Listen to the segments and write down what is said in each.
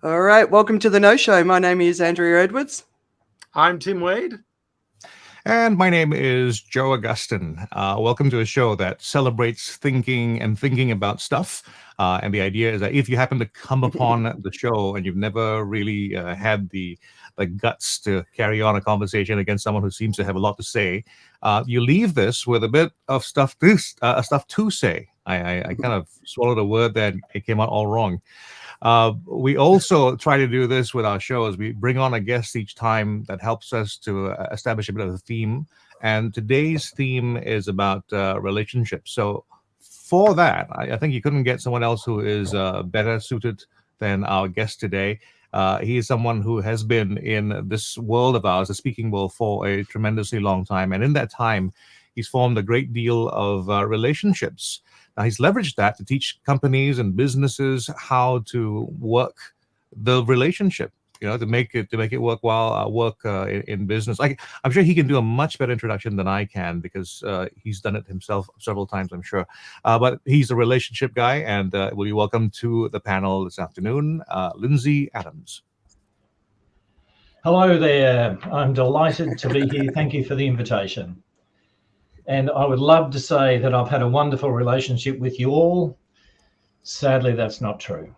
All right, welcome to the No Show. My name is Andrea Edwards. I'm Tim Wade. And my name is Joe Augustin. Welcome to a show that celebrates thinking and thinking about stuff. And the idea is that if you happen to come upon the show and you've never really had the guts to carry on a conversation against someone who seems to have a lot to say, you leave this with a bit of stuff to say. I kind of swallowed a word that it came out all wrong. We also try to do this with our shows. We bring on a guest each time that helps us to establish a bit of a theme. And today's theme is about relationships. So for that, I think you couldn't get someone else who is better suited than our guest today. He is someone who has been in this world of ours, the speaking world, for a tremendously long time. And in that time, he's formed a great deal of relationships. Now, he's leveraged that to teach companies and businesses how to work the relationship, to make it work in business. I'm sure he can do a much better introduction than I can because he's done it himself several times, I'm sure. But he's a relationship guy, and will you welcome to the panel this afternoon, Lindsay Adams. Hello there. I'm delighted to be here. Thank you for the invitation. And I would love to say that I've had a wonderful relationship with you all. Sadly, that's not true.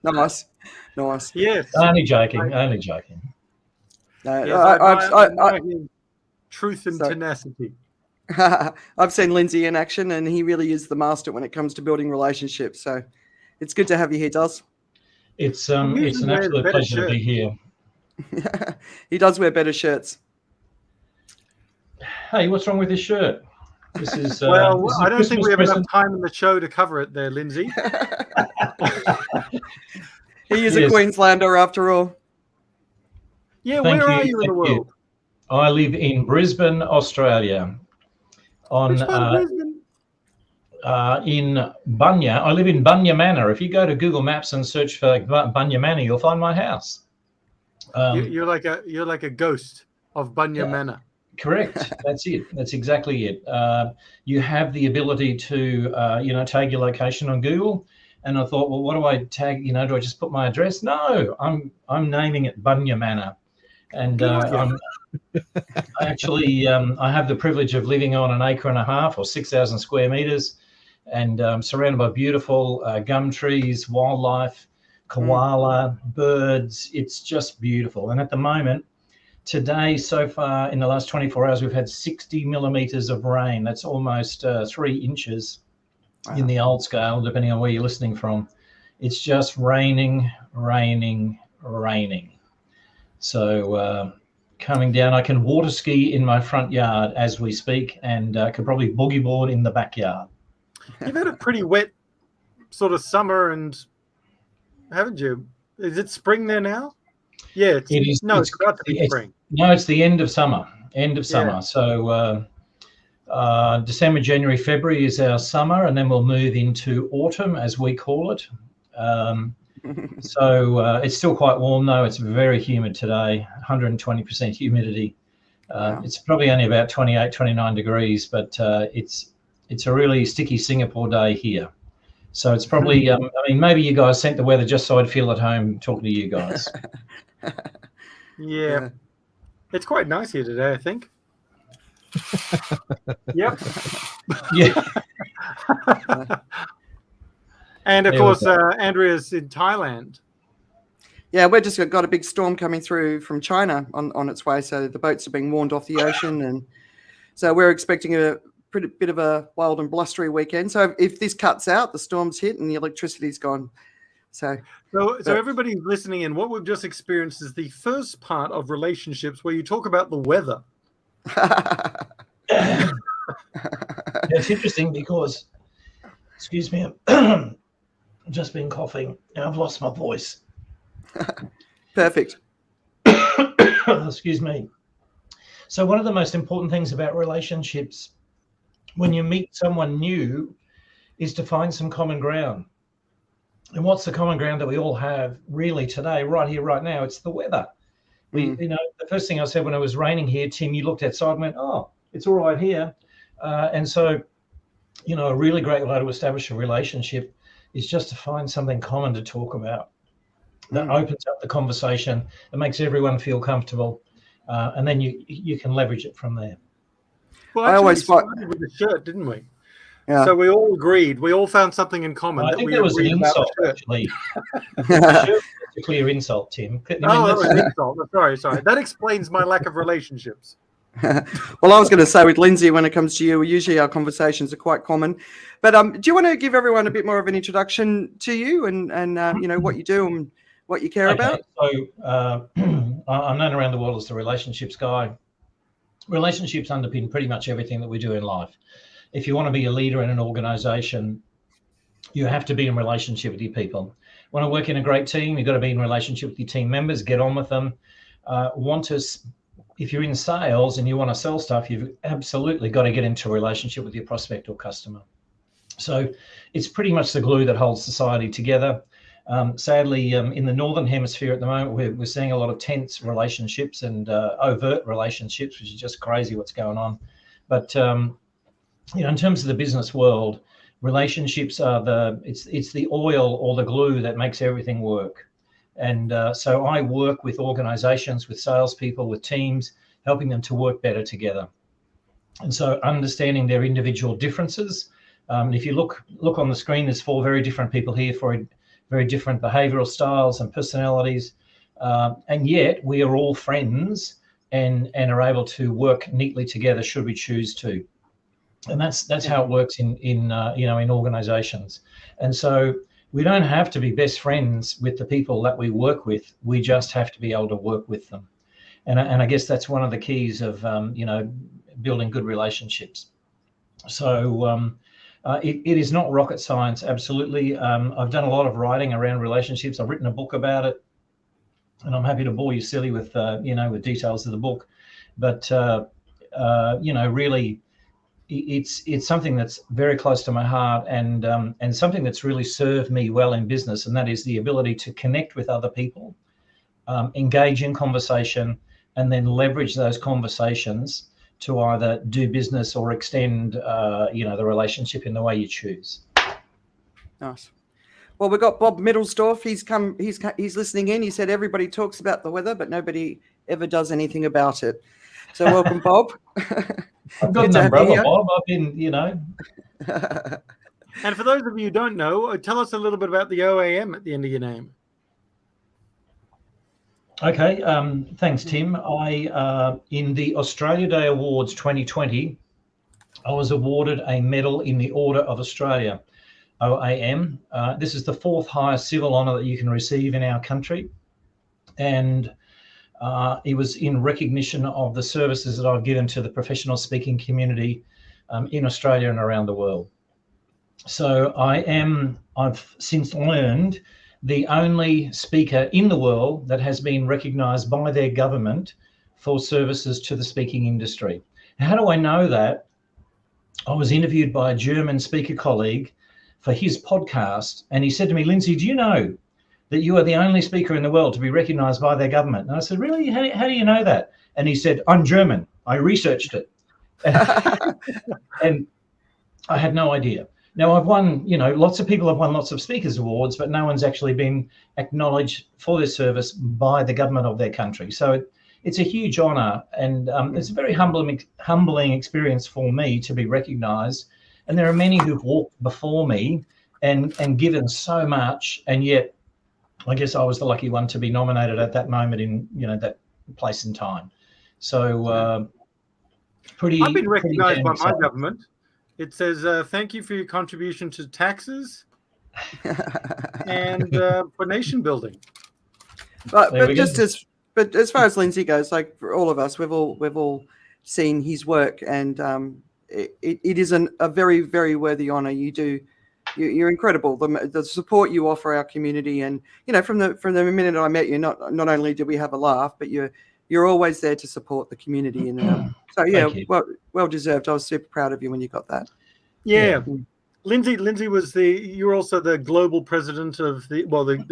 Nice. Yes. Only joking. No, Yes, truth and Sorry. tenacity. I've seen Lindsay in action, and he really is the master when it comes to building relationships. So it's good to have you here, Doz. It's an absolute pleasure to be here. He does wear better shirts. Hey, what's wrong with this shirt? This is Well, this is I don't think we have Christmas enough time in the show to cover it there, Lindsay. He is a Yes. Queenslander after all. Yeah, Thank where you, are you in the thank world? I live in Brisbane, Australia. Which part of Brisbane? In Bunya. I live in Bunya Manor. If you go to Google Maps and search for Bunya Manor, you'll find my house. You're like a ghost of Bunya Yeah. Manor. Correct. That's it. That's exactly it. You have the ability to, tag your location on Google. And I thought, well, what do I tag? Do I just put my address? No, I'm naming it Bunya Manor. And I have the privilege of living on 1.5 acres or 6,000 square meters, and surrounded by beautiful gum trees, wildlife, koala, birds. It's just beautiful. And at the moment, today, so far in the last 24 hours, we've had 60 millimeters of rain. That's almost 3 inches in the old scale, depending on where you're listening from. It's just raining. So coming down, I can water ski in my front yard as we speak, and could probably boogie board in the backyard. You've had a pretty wet sort of summer, and haven't you? Is it spring there now? Yeah, It is. It's about to be spring. No, it's the end of summer. Yeah. So December, January, February is our summer, and then we'll move into autumn, as we call it. So it's still quite warm, though. It's very humid today, 120% humidity. Wow. It's probably only about 28, 29 degrees, but it's a really sticky Singapore day here. So it's probably, maybe you guys sent the weather just so I'd feel at home talking to you guys. Yeah. It's quite nice here today, I think. Yep. Yeah. And of There course, we go. Andrea's in Thailand. Yeah, we've just got a big storm coming through from China on its way. So the boats are being warned off the ocean. And so we're expecting a pretty bit of a wild and blustery weekend. So if this cuts out, the storm's hit and the electricity's gone. So everybody listening in, what we've just experienced is the first part of relationships where you talk about the weather. It's interesting because, excuse me, I've just been coughing and I've lost my voice. Perfect. Excuse me. So one of the most important things about relationships when you meet someone new is to find some common ground. And what's the common ground that we all have really today, right here, right now? It's the weather. The first thing I said when it was raining here, Tim, you looked outside and went, oh, it's all right here. And so, a really great way to establish a relationship is just to find something common to talk about that opens up the conversation, that makes everyone feel comfortable, and then you can leverage it from there. Well, I actually, always we started with the shirt, didn't we? Yeah. So we all agreed. We all found something in common. I that think we there was an agreed about insult, the shirt. actually. The shirt was a clear insult, Tim. I mean, Oh, that was an insult. Sorry. That explains my lack of relationships. Well, I was going to say with Lindsay, when it comes to you, usually our conversations are quite common. But do you want to give everyone a bit more of an introduction to you and you know, what you do and what you care about? So I'm known around the world as the relationships guy. Relationships underpin pretty much everything that we do in life. If you want to be a leader in an organization, you have to be in relationship with your people. Want to work in a great team, you've got to be in relationship with your team members, get on with them. If you're in sales and you want to sell stuff, you've absolutely got to get into a relationship with your prospect or customer. So it's pretty much the glue that holds society together. Sadly, in the Northern Hemisphere at the moment, we're seeing a lot of tense relationships and overt relationships, which is just crazy what's going on. But you know, in terms of the business world, relationships are it's the oil or the glue that makes everything work. And so I work with organizations, with salespeople, with teams, helping them to work better together. And so understanding their individual differences. If you look on the screen, there's 4 very different people here for very different behavioral styles and personalities. And yet we are all friends and are able to work neatly together should we choose to. And that's how it works in you know, in organizations. And so we don't have to be best friends with the people that we work with. We just have to be able to work with them. And I guess that's one of the keys of you know, building good relationships. So it is not rocket science, absolutely. I've done a lot of writing around relationships. I've written a book about it, and I'm happy to bore you silly with you know, with details of the book. But you know, really, it's something that's very close to my heart, and something that's really served me well in business, and that is the ability to connect with other people, engage in conversation, and then leverage those conversations to either do business or extend you know, the relationship in the way you choose. Nice. Well, we've got Bob Middlesdorf. He's listening in. He said everybody talks about the weather, but nobody ever does anything about it. So welcome, Bob. I've got an umbrella, Bob. I've been, you know. And for those of you who don't know, tell us a little bit about the OAM at the end of your name. Okay, thanks, Tim. I in the Australia Day Awards 2020, I was awarded a medal in the Order of Australia, OAM. This is the 4th highest civil honour that you can receive in our country, and it was in recognition of the services that I've given to the professional speaking community in Australia and around the world. So I've since learned the only speaker in the world that has been recognised by their government for services to the speaking industry. How do I know that? I was interviewed by a German speaker colleague for his podcast, and he said to me, Lindsay, do you know that you are the only speaker in the world to be recognised by their government? And I said, really? How do you know that? And he said, I'm German. I researched it. And I had no idea. Now, I've won, you know, lots of people have won lots of speakers awards, but no one's actually been acknowledged for their service by the government of their country. So it's a huge honour, and it's a very humbling experience for me to be recognised. And there are many who've walked before me and given so much, and yet I guess I was the lucky one to be nominated at that moment in, you know, that place and time. So I've been recognised by my government. It says, thank you for your contribution to taxes and for nation building. But as far as Lindsay goes, like for all of us, we've all seen his work, and it is a very, very worthy honour. You're incredible. The support you offer our community, and you know, from the minute I met you, not only did we have a laugh, but you're always there to support the community, and so yeah, well deserved. I was super proud of you when you got that. Yeah. Lindsay was you're also the global president of the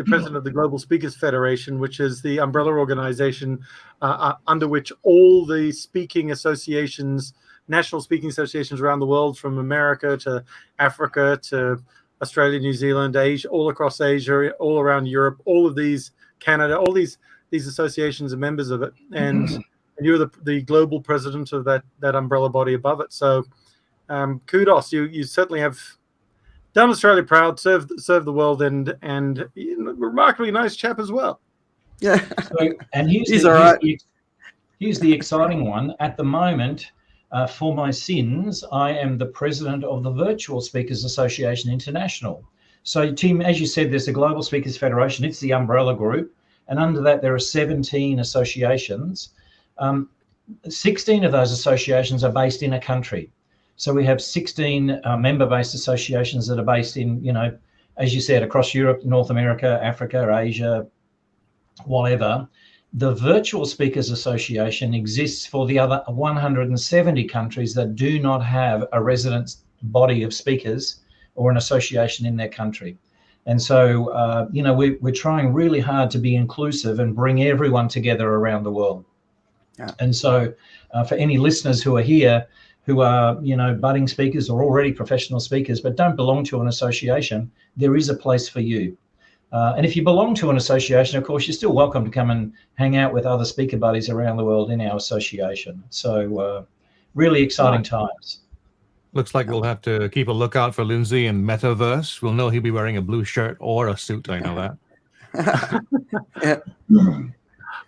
president of the Global Speakers Federation, which is the umbrella organization under which all the speaking associations, national speaking associations around the world, from America to Africa to Australia, New Zealand, Asia, all across Asia, all around Europe, all of these, Canada, all these associations are members of it, and you're the global president of that umbrella body above it. So kudos, you certainly have done Australia proud, served the world, and a remarkably nice chap as well. Yeah. So, and here's the exciting one. At the moment, for my sins, I am the president of the Virtual Speakers Association International. So, Tim, as you said, there's a Global Speakers Federation. It's the umbrella group. And under that, there are 17 associations. 16 of those associations are based in a country. So we have 16 member-based associations that are based in, as you said, across Europe, North America, Africa, Asia, whatever. The Virtual Speakers Association exists for the other 170 countries that do not have a resident body of speakers or an association in their country. And so, we're trying really hard to be inclusive and bring everyone together around the world. Yeah. And so for any listeners who are here, who are, budding speakers or already professional speakers, but don't belong to an association, there is a place for you. And if you belong to an association, of course, you're still welcome to come and hang out with other speaker buddies around the world in our association. So really exciting times. Looks like we'll have to keep a lookout for Lindsay in Metaverse. We'll know he'll be wearing a blue shirt or a suit. I know that.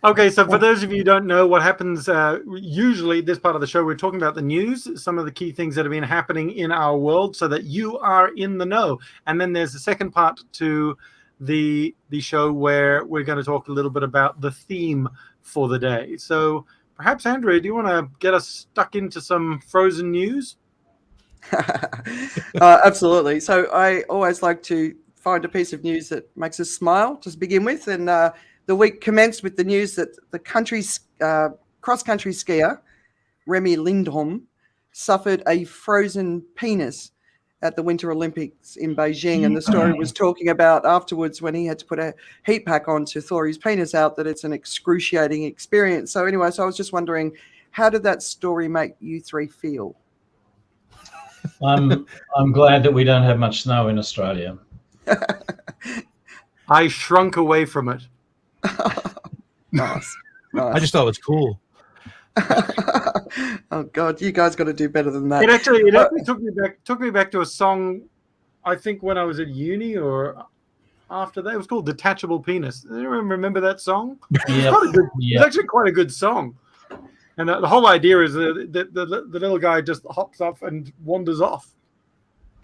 Okay, so for those of you who don't know what happens, usually this part of the show, we're talking about the news, some of the key things that have been happening in our world so that you are in the know. And then there's the second part to the show where we're going to talk a little bit about the theme for the day. So perhaps, Andrea, do you want to get us stuck into some frozen news? Absolutely. So I always like to find a piece of news that makes us smile to begin with. And the week commenced with the news that the country's cross-country skier, Remy Lindholm, suffered a frozen penis at the Winter Olympics in Beijing. And the story was talking about afterwards when he had to put a heat pack on to thaw his penis out, that it's an excruciating experience. So anyway, I was just wondering, how did that story make you three feel? I'm glad that we don't have much snow in Australia. I shrunk away from it. Nice. I just thought it was cool. Oh God, you guys got to do better than that. It actually took me back to a song, I think when I was at uni or after that. It was called "Detachable Penis." Does anyone remember that song? Yeah, it's actually quite a good song. And the whole idea is that the little guy just hops up and wanders off,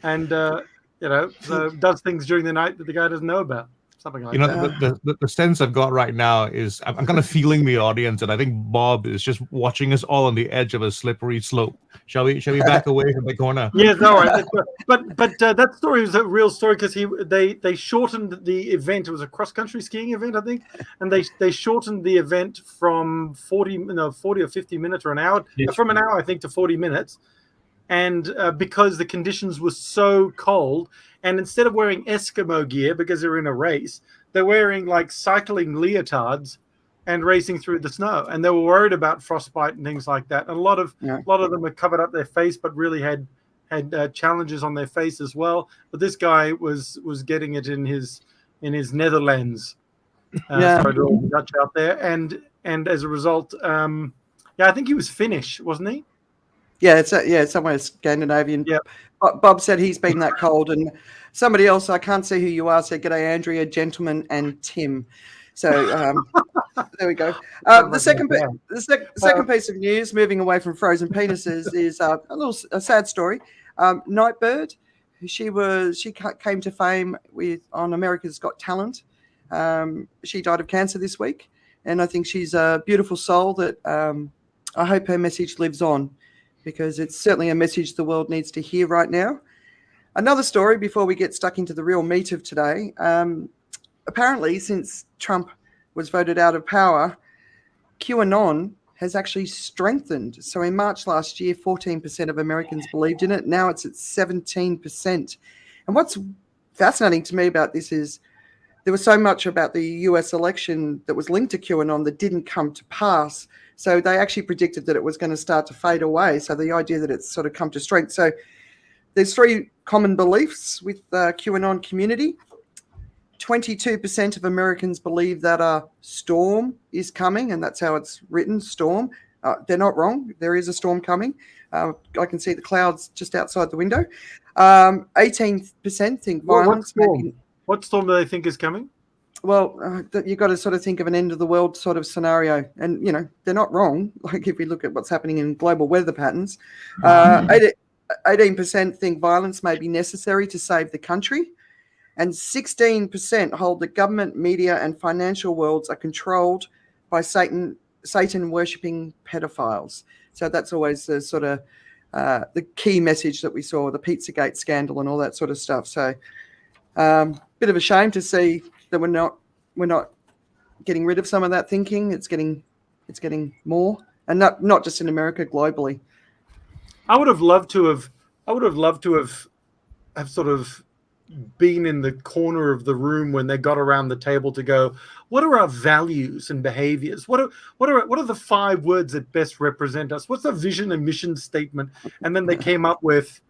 and so does things during the night that the guy doesn't know about. Something like that. The sense I've got right now is I'm kind of feeling the audience, and I think Bob is just watching us all on the edge of a slippery slope. Shall we back away from the corner? Yes, all right. But that story was a real story because they shortened the event. It was a cross country skiing event, I think, and they shortened the event from 40 or 50 minutes or an hour, from an hour I think to 40 minutes. And because the conditions were so cold, and instead of wearing Eskimo gear because they're in a race, they're wearing like cycling leotards and racing through the snow. And they were worried about frostbite and things like that. And a lot of them had covered up their face, but really had challenges on their face as well. But this guy was getting it in his Netherlands. Sorry to all the Dutch out there. And as a result, I think he was Finnish, wasn't he? Yeah, it's somewhere Scandinavian. Yeah. Bob said he's been that cold, and somebody else, I can't see who you are, said, "G'day, Andrea, gentleman, and Tim." So there we go. The second piece of news, moving away from frozen penises, is a sad story. Nightbird, she came to fame on America's Got Talent. She died of cancer this week, and I think she's a beautiful soul that I hope her message lives on, because it's certainly a message the world needs to hear right now. Another story before we get stuck into the real meat of today. Apparently, since Trump was voted out of power, QAnon has actually strengthened. So in March last year, 14% of Americans believed in it. Now it's at 17%. And what's fascinating to me about this is there was so much about the US election that was linked to QAnon that didn't come to pass. So they actually predicted that it was going to start to fade away. So the idea that it's sort of come to strength. So there's 3 common beliefs with the QAnon community. 22% of Americans believe that a storm is coming, and that's how it's written, storm. They're not wrong. There is a storm coming. I can see the clouds just outside the window. 18% think violence. What storm do they think is coming? Well, you've got to sort of think of an end of the world sort of scenario. And, they're not wrong. Like if we look at what's happening in global weather patterns, 18% think violence may be necessary to save the country. And 16% hold the government, media, and financial worlds are controlled by Satan worshipping pedophiles. So that's always the sort of the key message that we saw, the Pizzagate scandal and all that sort of stuff. So bit of a shame to see that we're not getting rid of some of that thinking. It's getting more, and not just in America, globally. I would have loved to have sort of been in the corner of the room when they got around the table to go, what are our values and behaviors? What are the 5 words that best represent us? What's the vision and mission statement? And then they came up with,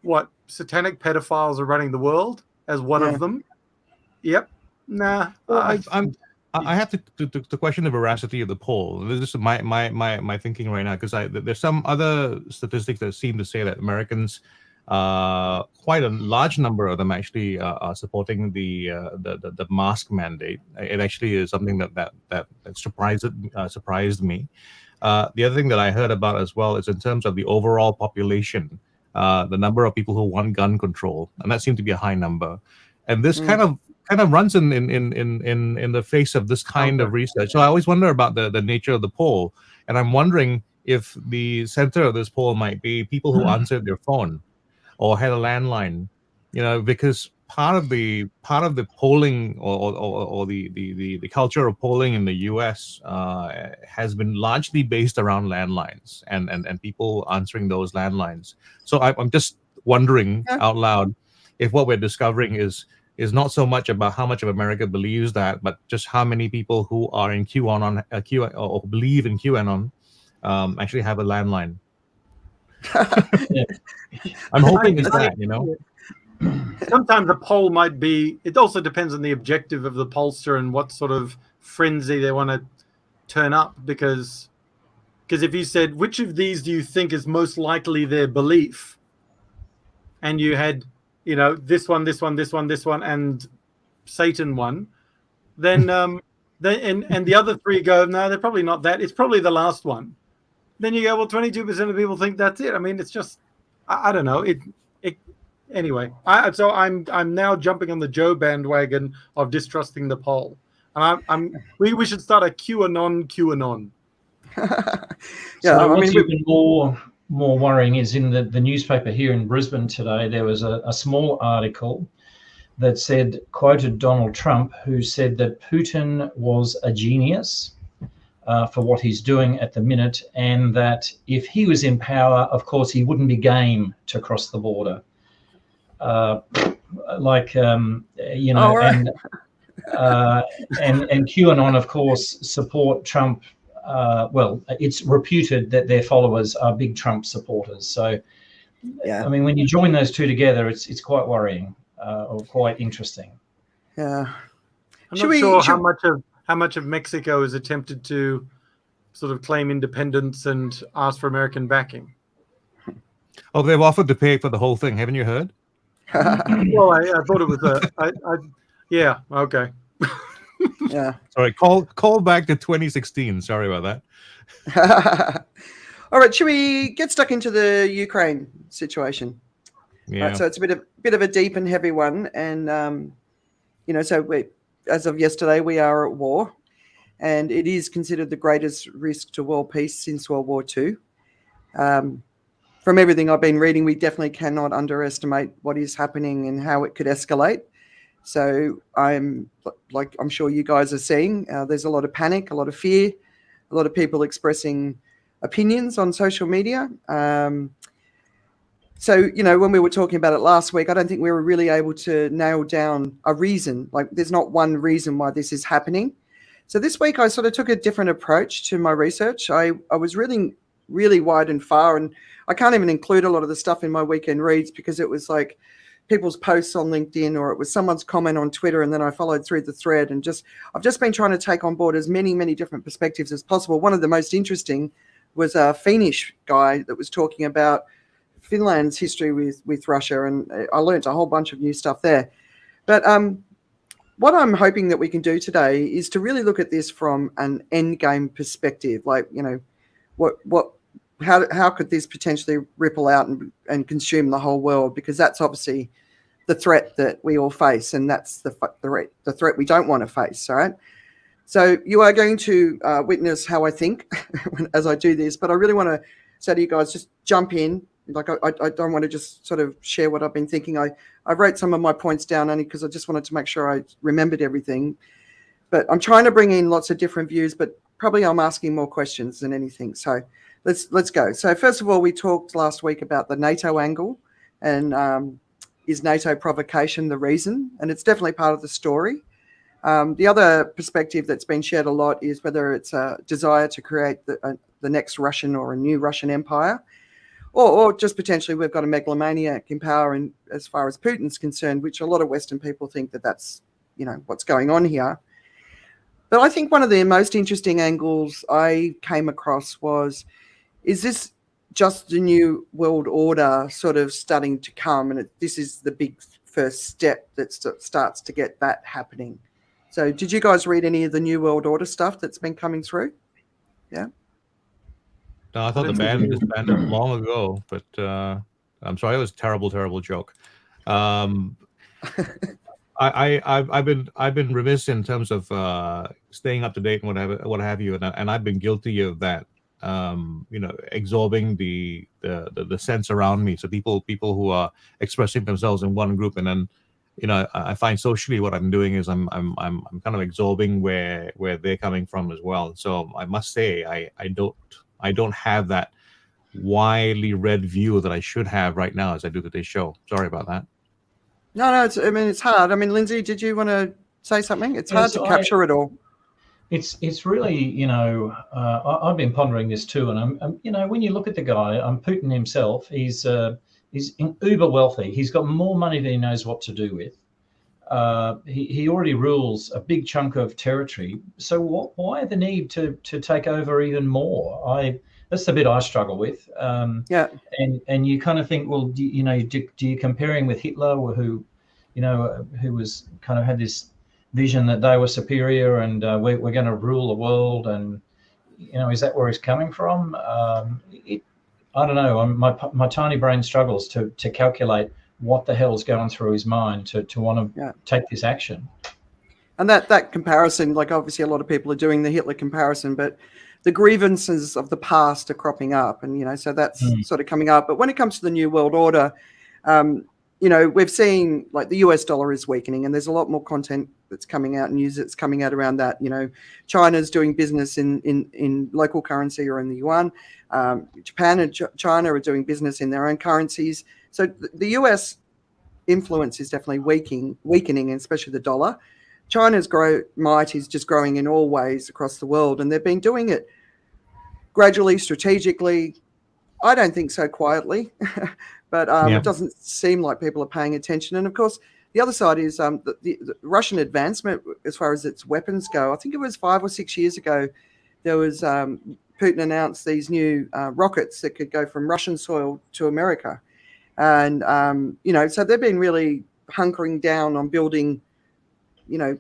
what satanic pedophiles are running the world as one of them. Yep. Nah. Well, I have to question the veracity of the poll. This is my thinking right now, because there's some other statistics that seem to say that Americans, quite a large number of them actually are supporting the mask mandate. It actually is something that surprised me. The other thing that I heard about as well is in terms of the overall population, the number of people who want gun control, and that seemed to be a high number. And this kind of runs in the face of this kind of research. So I always wonder about the nature of the poll, and I'm wondering if the center of this poll might be people who answered their phone or had a landline, because part of the polling or the culture of polling in the U.S. Has been largely based around landlines and people answering those landlines. So I'm just wondering out loud if what we're discovering is not so much about how much of America believes that, but just how many people who are in QAnon or believe in QAnon actually have a landline. I'm hoping it's that, Sometimes a poll might be, it also depends on the objective of the pollster and what sort of frenzy they want to turn up, because if you said, which of these do you think is most likely their belief, and you had this one, and Satan one, then and the other 3 go, no, they're probably not that. It's probably the last one. Then you go, well, 22% of people think that's it. I mean, it's just, I don't know. Anyway. So I'm now jumping on the Joe bandwagon of distrusting the poll, and we should start a QAnon. So what's even more worrying is in the newspaper here in Brisbane today, there was a small article that quoted Donald Trump, who said that Putin was a genius for what he's doing at the minute, and that if he was in power, of course, he wouldn't be game to cross the border. And QAnon, of course, support Trump. Well, it's reputed that their followers are big Trump supporters. So, I mean, when you join those 2 together, it's quite worrying or quite interesting. Yeah. I'm not sure how much of Mexico has attempted to sort of claim independence and ask for American backing. Oh, they've offered to pay for the whole thing. Haven't you heard? Well, I thought it was yeah, okay. Yeah. Sorry, call back to 2016. Sorry about that. All right, should we get stuck into the Ukraine situation? Yeah. Right, so it's a bit of a deep and heavy one, and so as of yesterday, we are at war, and it is considered the greatest risk to world peace since World War II. From everything I've been reading, we definitely cannot underestimate what is happening and how it could escalate. So I'm sure you guys are seeing, there's a lot of panic, a lot of fear, a lot of people expressing opinions on social media. So, when we were talking about it last week, I don't think we were really able to nail down a reason. Like, there's not one reason why this is happening. So this week I sort of took a different approach to my research. I was really really wide and far. And I can't even include a lot of the stuff in my weekend reads because it was like people's posts on LinkedIn, or it was someone's comment on Twitter, and then I followed through the thread, and I've just been trying to take on board as many different perspectives as possible. One of the most interesting was a Finnish guy that was talking about Finland's history with Russia, and I learned a whole bunch of new stuff there. But what I'm hoping that we can do today is to really look at this from an end game perspective. Like, how could this potentially ripple out and consume the whole world? Because that's obviously the threat that we all face, and that's the threat we don't want to face. All right. So you are going to witness how I think as I do this, but I really want to say to you guys, just jump in. Like, I don't want to just sort of share what I've been thinking. I wrote some of my points down only because I just wanted to make sure I remembered everything. But I'm trying to bring in lots of different views, but probably I'm asking more questions than anything. So let's go. So first of all, we talked last week about the NATO angle, and is NATO provocation the reason? And it's definitely part of the story. The other perspective that's been shared a lot is whether it's a desire to create the next Russian or a new Russian empire, or just potentially we've got a megalomaniac in power, and as far as Putin's concerned, which a lot of Western people think that's what's going on here. But I think one of the most interesting angles I came across is this just the new world order sort of starting to come, and this is the big first step that starts to get that happening. So did you guys read any of the New World Order stuff that's been coming through? Yeah. No, I thought the band disbanded long ago, but I'm sorry, it was a terrible joke. I've been remiss in terms of staying up to date and what have you, and I've been guilty of that. Absorbing the sense around me. So people who are expressing themselves in one group, and then I find socially what I'm doing is I'm kind of absorbing where they're coming from as well. So I must say I don't have that widely read view that I should have right now as I do today's show. Sorry about that. No, it's hard. I mean, Lindsay, did you want to say something? It's hard to capture it all. It's really, I've been pondering this too, and I'm when you look at the guy, Putin himself, he's uber wealthy. He's got more money than he knows what to do with. He already rules a big chunk of territory. So why the need to take over even more? That's the bit I struggle with. Yeah. And you kind of think, well, do you compare him with Hitler, who was kind of had this vision that they were superior and we're going to rule the world, and is that where he's coming from? I don't know. My tiny brain struggles to calculate what the hell's going through his mind to want to take this action. And that comparison, like obviously a lot of people are doing the Hitler comparison, but the grievances of the past are cropping up, and so that's sort of coming up. But when it comes to the New World Order, we've seen like the US dollar is weakening, and there's a lot more content that's coming out, news that's coming out around that. China's doing business in local currency or in the yuan. Japan and China are doing business in their own currencies. So the US influence is definitely weakening, especially the dollar. China's might is just growing in all ways across the world, and they've been doing it gradually, strategically. I don't think so quietly, but it doesn't seem like people are paying attention. And of course, the other side is the Russian advancement as far as its weapons go. I think it was 5 or 6 years ago, there was Putin announced these new rockets that could go from Russian soil to America. And, so they've been really hunkering down on building, they've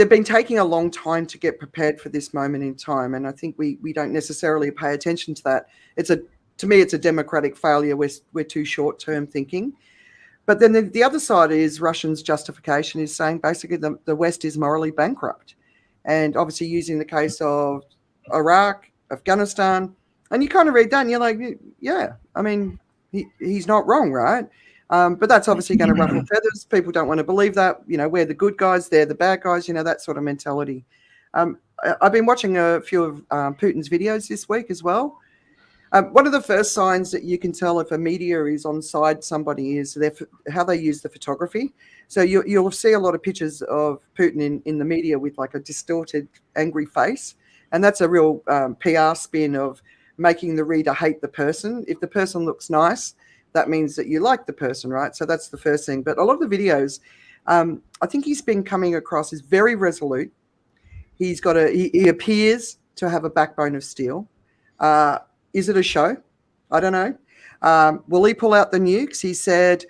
been taking a long time to get prepared for this moment in time. And I think we don't necessarily pay attention to that. To me, it's a democratic failure. We're too short-term thinking. But then the other side is Russians' justification is saying basically the West is morally bankrupt. And obviously using the case of Iraq, Afghanistan, and you kind of read that and you're like, yeah, I mean, he's not wrong, right? But that's obviously going to ruffle feathers. People don't want to believe that. We're the good guys, they're the bad guys, that sort of mentality. I've been watching a few of Putin's videos this week as well. One of the first signs that you can tell if a media is on side somebody is how they use the photography. So you'll see a lot of pictures of Putin in the media with like a distorted, angry face. And that's a real PR spin of making the reader hate the person. If the person looks nice, that means that you like the person, right? So that's the first thing. But a lot of the videos, I think he's been coming across as very resolute. He's got he appears to have a backbone of steel. Is it a show? I don't know. Will he pull out the nukes? He said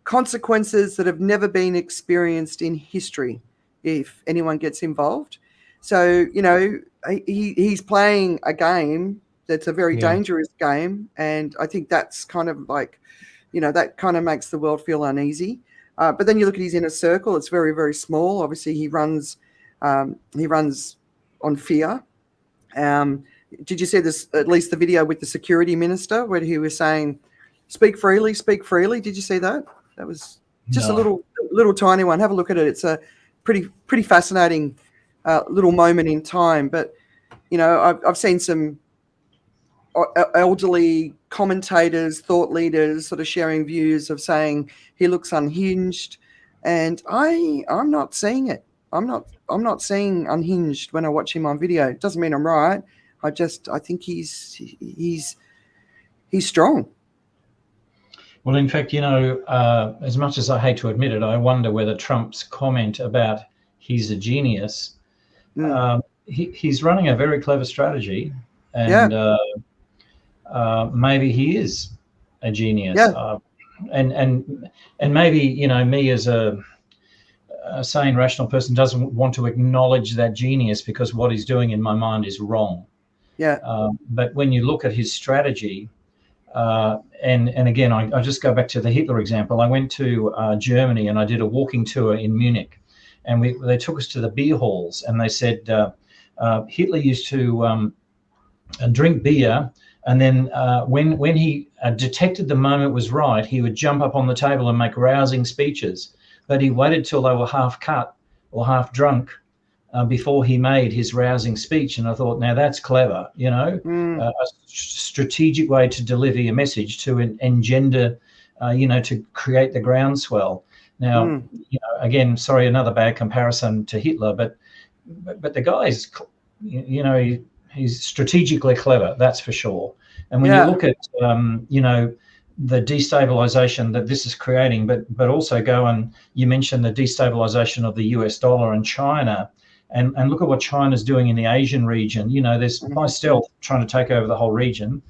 consequences that have never been experienced in history if anyone gets involved. So, you know, he's playing a game that's a very dangerous game. And I think that's kind of like, you know, that kind of makes the world feel uneasy. But then you look at his inner circle, it's very, very small. Obviously, he runs on fear. Did you see this, at least the video with the security minister where he was saying, speak freely, speak freely? Did you see that? That was just a little tiny one. Have a look at it. It's a pretty fascinating little moment in time. But, you know, I've seen some elderly commentators, thought leaders sort of sharing views of saying he looks unhinged. And I'm not seeing it. I'm not seeing unhinged when I watch him on video. It doesn't mean I'm right. I think he's strong. Well, in fact, you know, as much as I hate to admit it, I wonder whether Trump's comment about he's a genius, he's running a very clever strategy, and maybe he is a genius. Yeah. And maybe, you know, me as a sane, rational person doesn't want to acknowledge that genius because what he's doing in my mind is wrong. Yeah. But when you look at his strategy, and again, I just go back to the Hitler example. I went to Germany and I did a walking tour in Munich, and they took us to the beer halls, and they said Hitler used to drink beer, and then when he detected the moment was right, he would jump up on the table and make rousing speeches. But he waited till they were half cut or half drunk before he made his rousing speech. And I thought, now that's clever, you know, a strategic way to deliver your message, to engender, you know, to create the groundswell. Now, you know, again, sorry, another bad comparison to Hitler, but the guy is, you know, he's strategically clever, that's for sure. And when you look at, you know, the destabilization that this is creating, but also you mentioned the destabilization of the US dollar and China, and look at what China's doing in the Asian region. You know, there's by stealth trying to take over the whole region,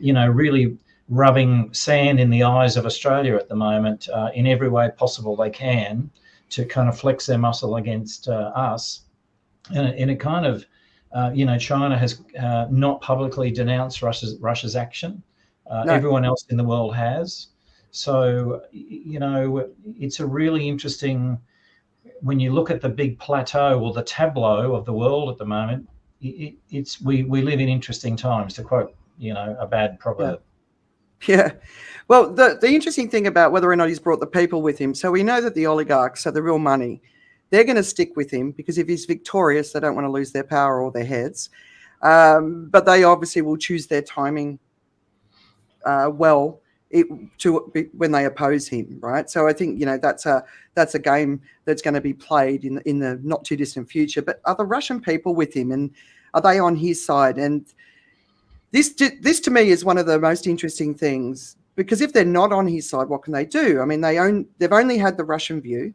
you know, really rubbing sand in the eyes of Australia at the moment in every way possible they can to kind of flex their muscle against us. And it kind of, you know, China has not publicly denounced Russia's action. No. Everyone else in the world has. So, you know, it's a really interesting, when you look at the big plateau or the tableau of the world at the moment, we live in interesting times, to quote, you know, a bad proverb. Yeah. Well, the interesting thing about whether or not he's brought the people with him, so we know that the oligarchs, so the real money, they're going to stick with him because if he's victorious, they don't want to lose their power or their heads. But they obviously will choose their timing when they oppose him, right? So I think, you know, that's a game that's going to be played in the not too distant future. But are the Russian people with him, and are they on his side? And this to me is one of the most interesting things, because if they're not on his side, what can they do? I mean, they've only had the Russian view.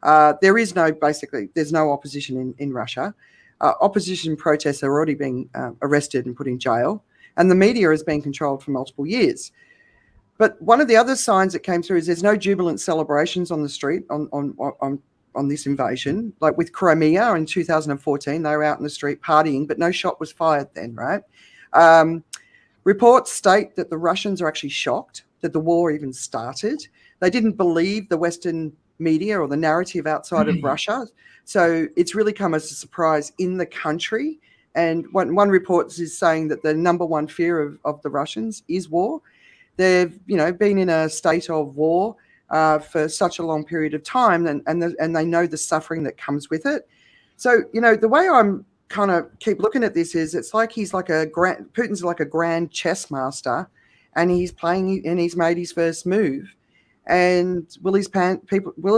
There's no opposition in Russia. Opposition protests are already being arrested and put in jail, and the media has been controlled for multiple years. But one of the other signs that came through is there's no jubilant celebrations on the street on this invasion. Like with Crimea in 2014, they were out in the street partying, but no shot was fired then, right? Reports state that the Russians are actually shocked that the war even started. They didn't believe the Western media or the narrative outside of Russia. So it's really come as a surprise in the country. And one report is saying that the number one fear of the Russians is war. They've, you know, been in a state of war for such a long period of time, and they know the suffering that comes with it. So, you know, the way I'm kind of keep looking at this is it's like Putin's like a grand chess master, and he's playing and he's made his first move. And will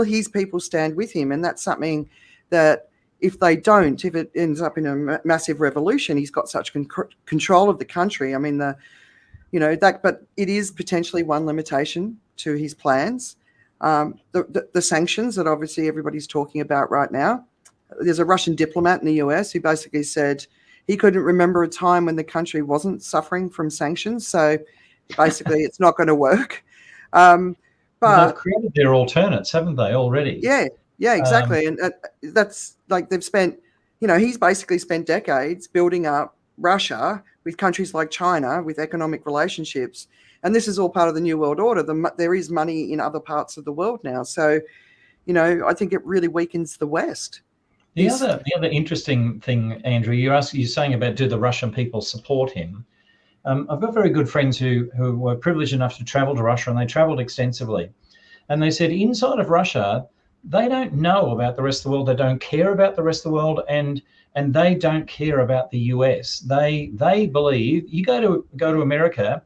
his people stand with him? And that's something that if they don't, if it ends up in a massive revolution, he's got such control of the country. I mean, but it is potentially one limitation to his plans. The sanctions that obviously everybody's talking about right now. There's a Russian diplomat in the US who basically said he couldn't remember a time when the country wasn't suffering from sanctions. So basically, it's not going to work. But they've created their alternates, haven't they, already? Yeah, exactly. And that's like they've spent, he's basically spent decades building up Russia with countries like China with economic relationships. And this is all part of the New World Order. There is money in other parts of the world now. So, I think it really weakens the West. The other interesting thing, Andrew, you're saying about do the Russian people support him? I've got very good friends who were privileged enough to travel to Russia, and they traveled extensively. And they said inside of Russia, they don't know about the rest of the world. They don't care about the rest of the world, and they don't care about the US. They believe you go to America,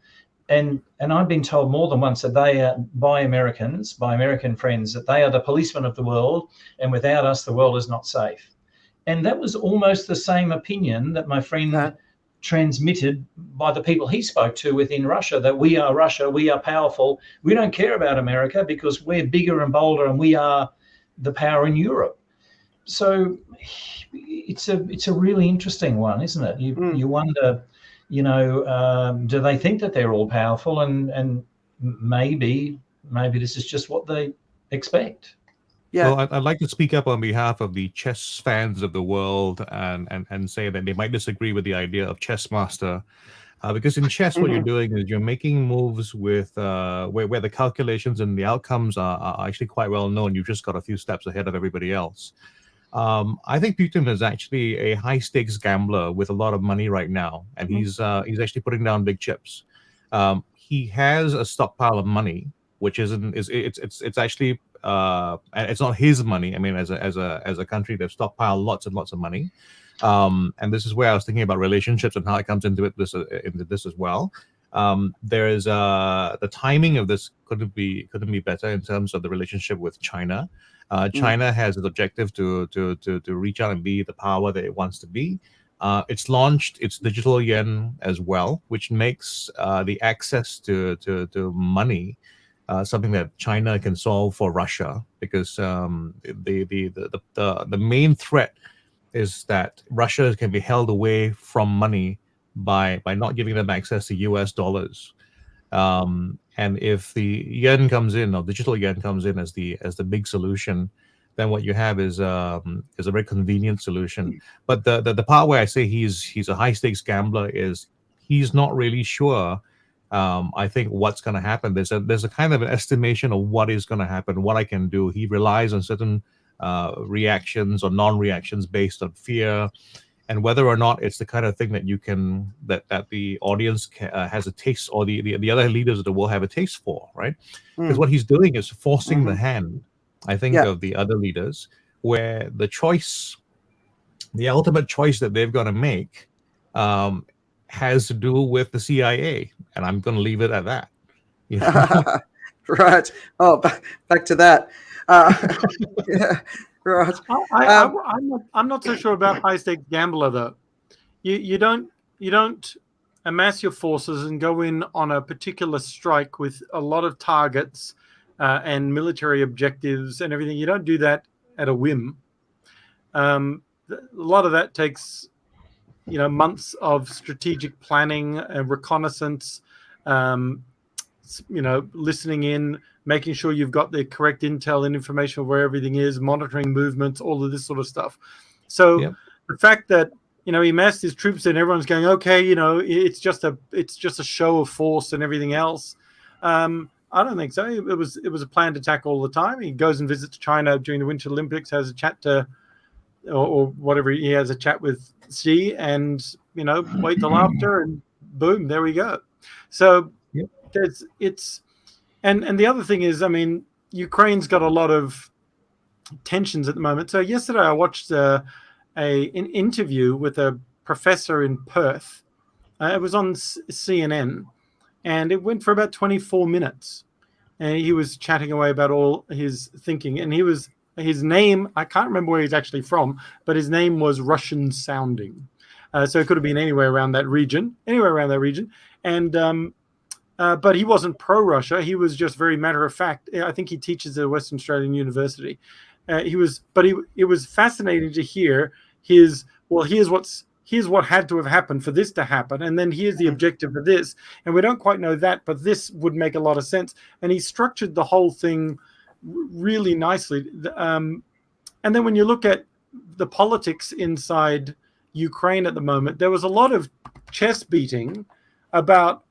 and I've been told more than once that they are by American friends, that they are the policemen of the world, and without us, the world is not safe. And that was almost the same opinion that my friend transmitted by the people he spoke to within Russia, that we are Russia, we are powerful, we don't care about America because we're bigger and bolder and we are the power in Europe. So it's a really interesting one, isn't it? You wonder, do they think that they're all powerful, and maybe this is just what they expect. Yeah. Well, I'd like to speak up on behalf of the chess fans of the world and say that they might disagree with the idea of chess master, because in chess, what you're doing is you're making moves with where the calculations and the outcomes are actually quite well known. You've just got a few steps ahead of everybody else. I think Putin is actually a high stakes gambler with a lot of money right now, and he's actually putting down big chips. He has a stockpile of money, which it's actually. And it's not his money. I mean, as a country, they've stockpiled lots and lots of money, and this is where I was thinking about relationships and how it comes into this as well. There is the timing of this couldn't be better in terms of the relationship with China. China has an objective to reach out and be the power that it wants to be. It's launched its digital yuan as well, which makes the access to money something that China can solve for Russia, because the main threat is that Russia can be held away from money by not giving them access to US dollars. And if the yuan comes in, or digital yuan comes in as the big solution, then what you have is a very convenient solution. But the part where I say he's a high stakes gambler is he's not really sure. I think what's going to happen. There's a kind of an estimation of what is going to happen, what I can do. He relies on certain reactions or non-reactions based on fear, and whether or not it's the kind of thing that that the audience has a taste, or the other leaders of the world have a taste for, right? Because what he's doing is forcing the hand, I think, of the other leaders, where the ultimate choice that they've got to make has to do with the CIA, and I'm going to leave it at that. Right. Oh, back to that. Yeah. Right. I'm not so sure about high stakes gambler though. You don't amass your forces and go in on a particular strike with a lot of targets and military objectives and everything. You don't do that at a whim. A lot of that takes months of strategic planning and reconnaissance, listening in, making sure you've got the correct intel and information of where everything is, monitoring movements, all of this sort of stuff. So the fact that he massed his troops and everyone's going, okay, it's just a show of force and everything else. I don't think so. It was a planned attack all the time. He goes and visits China during the Winter Olympics, has a chat or whatever, he has a chat with Xi, and wait till after, and boom, there we go. So and the other thing is, I mean, Ukraine's got a lot of tensions at the moment. So yesterday I watched an interview with a professor in Perth. It was on CNN, and it went for about 24 minutes. And he was chatting away about all his thinking, and he was his name, I can't remember where he's actually from, but his name was Russian sounding. So it could have been anywhere around that region. And but he wasn't pro-Russia. He was just very matter of fact. I think he teaches at a Western Australian university. It was fascinating to hear here's what had to have happened for this to happen, and then here's the objective for this, and we don't quite know that, but this would make a lot of sense. And he structured the whole thing really nicely. And then when you look at the politics inside Ukraine at the moment, there was a lot of chest beating about,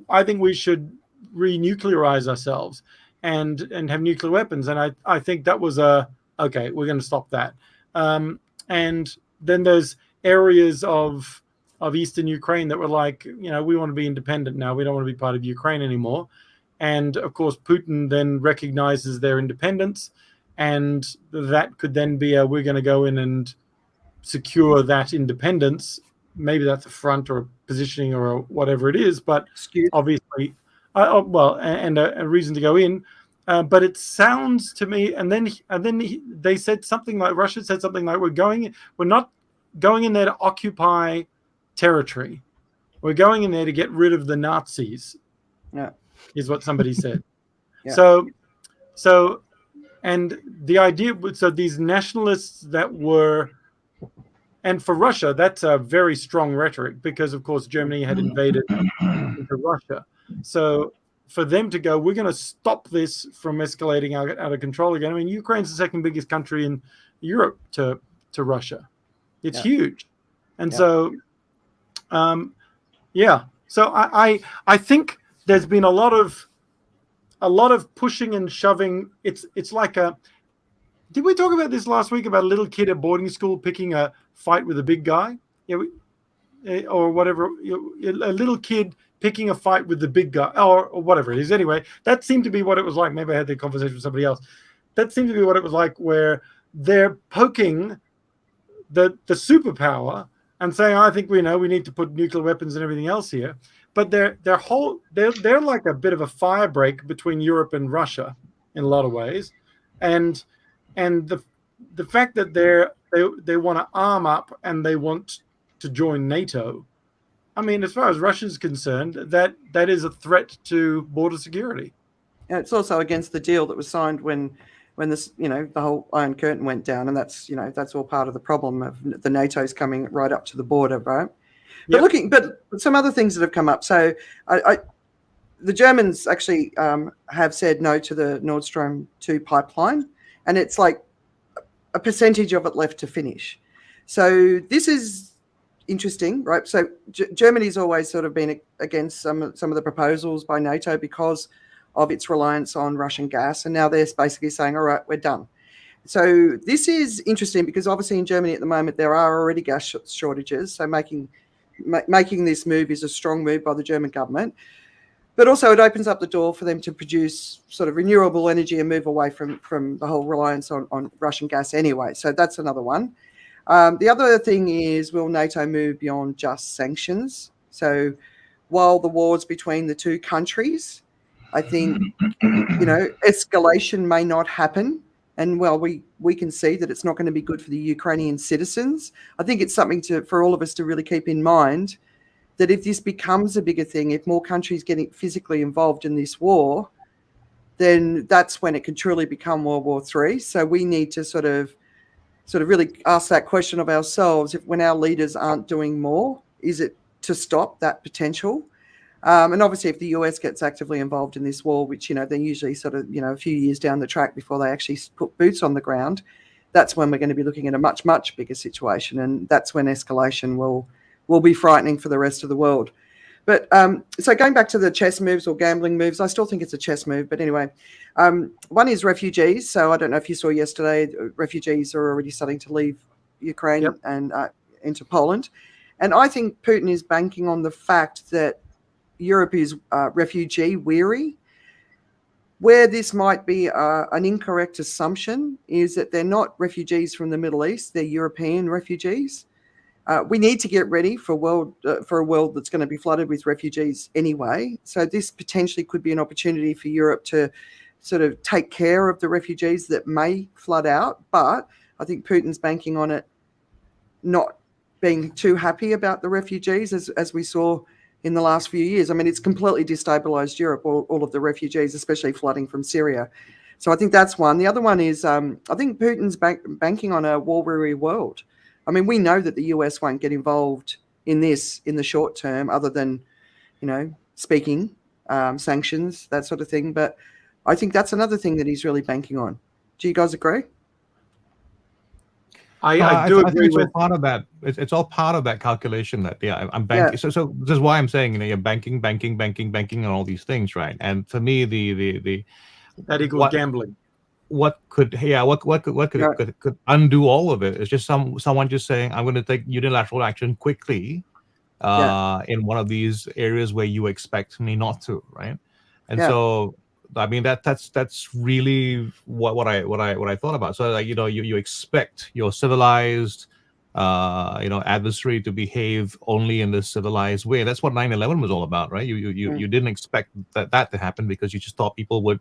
I think we should renuclearize ourselves and have nuclear weapons. And I think that was okay, we're going to stop that. And then there's areas of eastern Ukraine that were like, we want to be independent now. We don't want to be part of Ukraine anymore. And of course, Putin then recognizes their independence. And that could then be we're going to go in and secure that independence. Maybe that's a front or a positioning or whatever it is, but obviously, and a reason to go in. But it sounds to me, and then they said something like, Russia said something like, we're not going in there to occupy territory. We're going in there to get rid of the Nazis. Yeah, is what somebody said. Yeah. So, and the idea, so these nationalists that were. And for Russia, that's a very strong rhetoric because, of course, Germany had invaded into Russia. So for them to go, we're going to stop this from escalating out of control again. I mean, Ukraine's the second biggest country in Europe to Russia. It's huge. And so, So I think there's been a lot of pushing and shoving. It's like a. Did we talk about this last week about a little kid at boarding school picking a fight with a big guy? Or whatever. A little kid picking a fight with the big guy, or whatever it is. Anyway, that seemed to be what it was like. Maybe I had the conversation with somebody else. That seemed to be what it was like, where they're poking the superpower and saying, I think we need to put nuclear weapons and everything else here. But they're like a bit of a fire break between Europe and Russia in a lot of ways. And the fact that they want to arm up and they want to join NATO, I mean, as far as Russia's concerned, that is a threat to border security. And it's also against the deal that was signed when this, the whole Iron Curtain went down, and that's all part of the problem of the NATO's coming right up to the border, right? But but some other things that have come up. So the Germans actually have said no to the Nord Stream 2 pipeline. And it's like a percentage of it left to finish. So this is interesting, right? So Germany's always sort of been against some of the proposals by NATO because of its reliance on Russian gas. And now they're basically saying, all right, we're done. So this is interesting because obviously in Germany at the moment, there are already gas shortages. So making this move is a strong move by the German government. But also it opens up the door for them to produce sort of renewable energy and move away from the whole reliance on Russian gas anyway. So that's another one. The other thing is, will NATO move beyond just sanctions? So while the war's between the two countries, I think, escalation may not happen. And well, we can see that it's not going to be good for the Ukrainian citizens. I think it's something for all of us to really keep in mind, that if this becomes a bigger thing, if more countries getting physically involved in this war, then that's when it could truly become World War III. So we need to sort of really ask that question of ourselves: when our leaders aren't doing more, is it to stop that potential? And obviously, if the US gets actively involved in this war, which they're usually sort of a few years down the track before they actually put boots on the ground, that's when we're going to be looking at a much, much bigger situation, and that's when escalation will be frightening for the rest of the world. But so going back to the chess moves or gambling moves, I still think it's a chess move. But anyway, one is refugees. So I don't know if you saw yesterday, refugees are already starting to leave Ukraine and into Poland. And I think Putin is banking on the fact that Europe is refugee weary. Where this might be an incorrect assumption is that they're not refugees from the Middle East, they're European refugees. We need to get ready for a world that's going to be flooded with refugees anyway. So this potentially could be an opportunity for Europe to sort of take care of the refugees that may flood out. But I think Putin's banking on it not being too happy about the refugees, as we saw in the last few years. I mean, it's completely destabilized Europe, all of the refugees, especially flooding from Syria. So I think that's one. The other one is I think Putin's banking on a war-weary world. I mean, we know that the US won't get involved in this in the short term, other than, speaking, sanctions, that sort of thing. But I think that's another thing that he's really banking on. Do you guys agree? I do I think agree it's with all part of that. It's all part of that calculation that I'm banking. Yeah. So this is why I'm saying you're banking on all these things, right? And for me, the that equals gambling. What could undo all of it is just someone just saying, I'm going to take unilateral action quickly in one of these areas where you expect me not to, right? And so I mean that's really what I thought about. So like, you expect your civilized adversary to behave only in this civilized way. That's what 9/11 was all about, right? You didn't expect that to happen because you just thought people would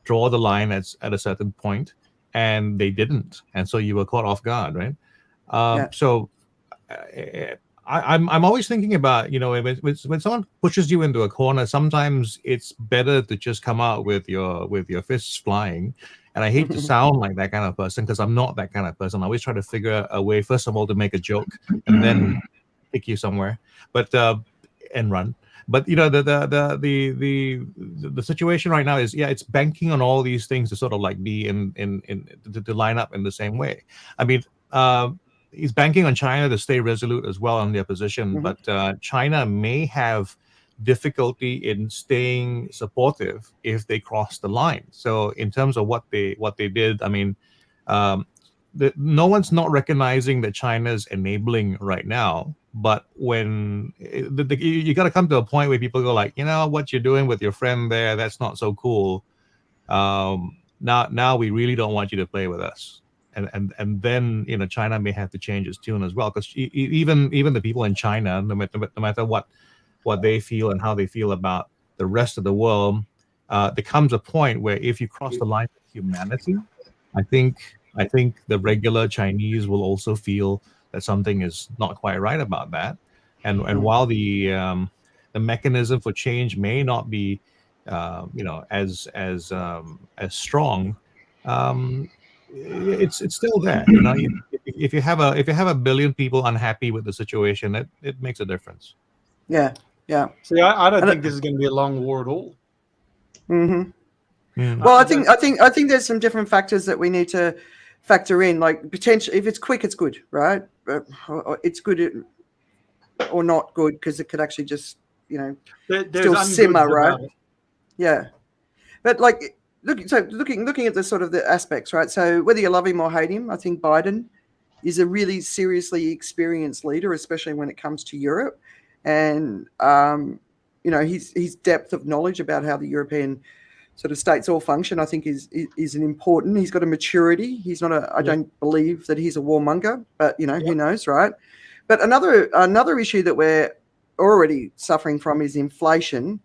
draw the line at a certain point, and they didn't, and so you were caught off guard, right? So I'm always thinking about, when someone pushes you into a corner, sometimes it's better to just come out with your fists flying. And I hate to sound like that kind of person, because I'm not that kind of person. I always try to figure a way, first of all, to make a joke and then take you somewhere, but and run. But the situation right now is it's banking on all these things to sort of like be to line up in the same way. I mean, he's banking on China to stay resolute as well on their position, but China may have difficulty in staying supportive if they cross the line. So in terms of what they did, I mean, no one's not recognizing that China's enabling right now. But when you got to come to a point where people go like, what you're doing with your friend there, that's not so cool. Now we really don't want you to play with us. And then China may have to change its tune as well, because even the people in China, no matter what they feel and how they feel about the rest of the world, there comes a point where if you cross the line of humanity, I think the regular Chinese will also feel that something is not quite right about that. And while the mechanism for change may not be as strong, it's still there. If you have a billion people unhappy with the situation, it makes a difference. Yeah. See, I don't think this is going to be a long war at all. Well, I think there's some different factors that we need to factor in. Like potential, if it's quick, it's good, right? It's good or not good, because it could actually just still simmer, right? Yeah, but like looking at the sort of the aspects, right? So whether you love him or hate him, I think Biden is a really seriously experienced leader, especially when it comes to Europe, and his depth of knowledge about how the European sort of states all function, I think is an important. He's got a maturity. He's not I don't believe that he's a warmonger, but who knows, right? But another issue that we're already suffering from is inflation,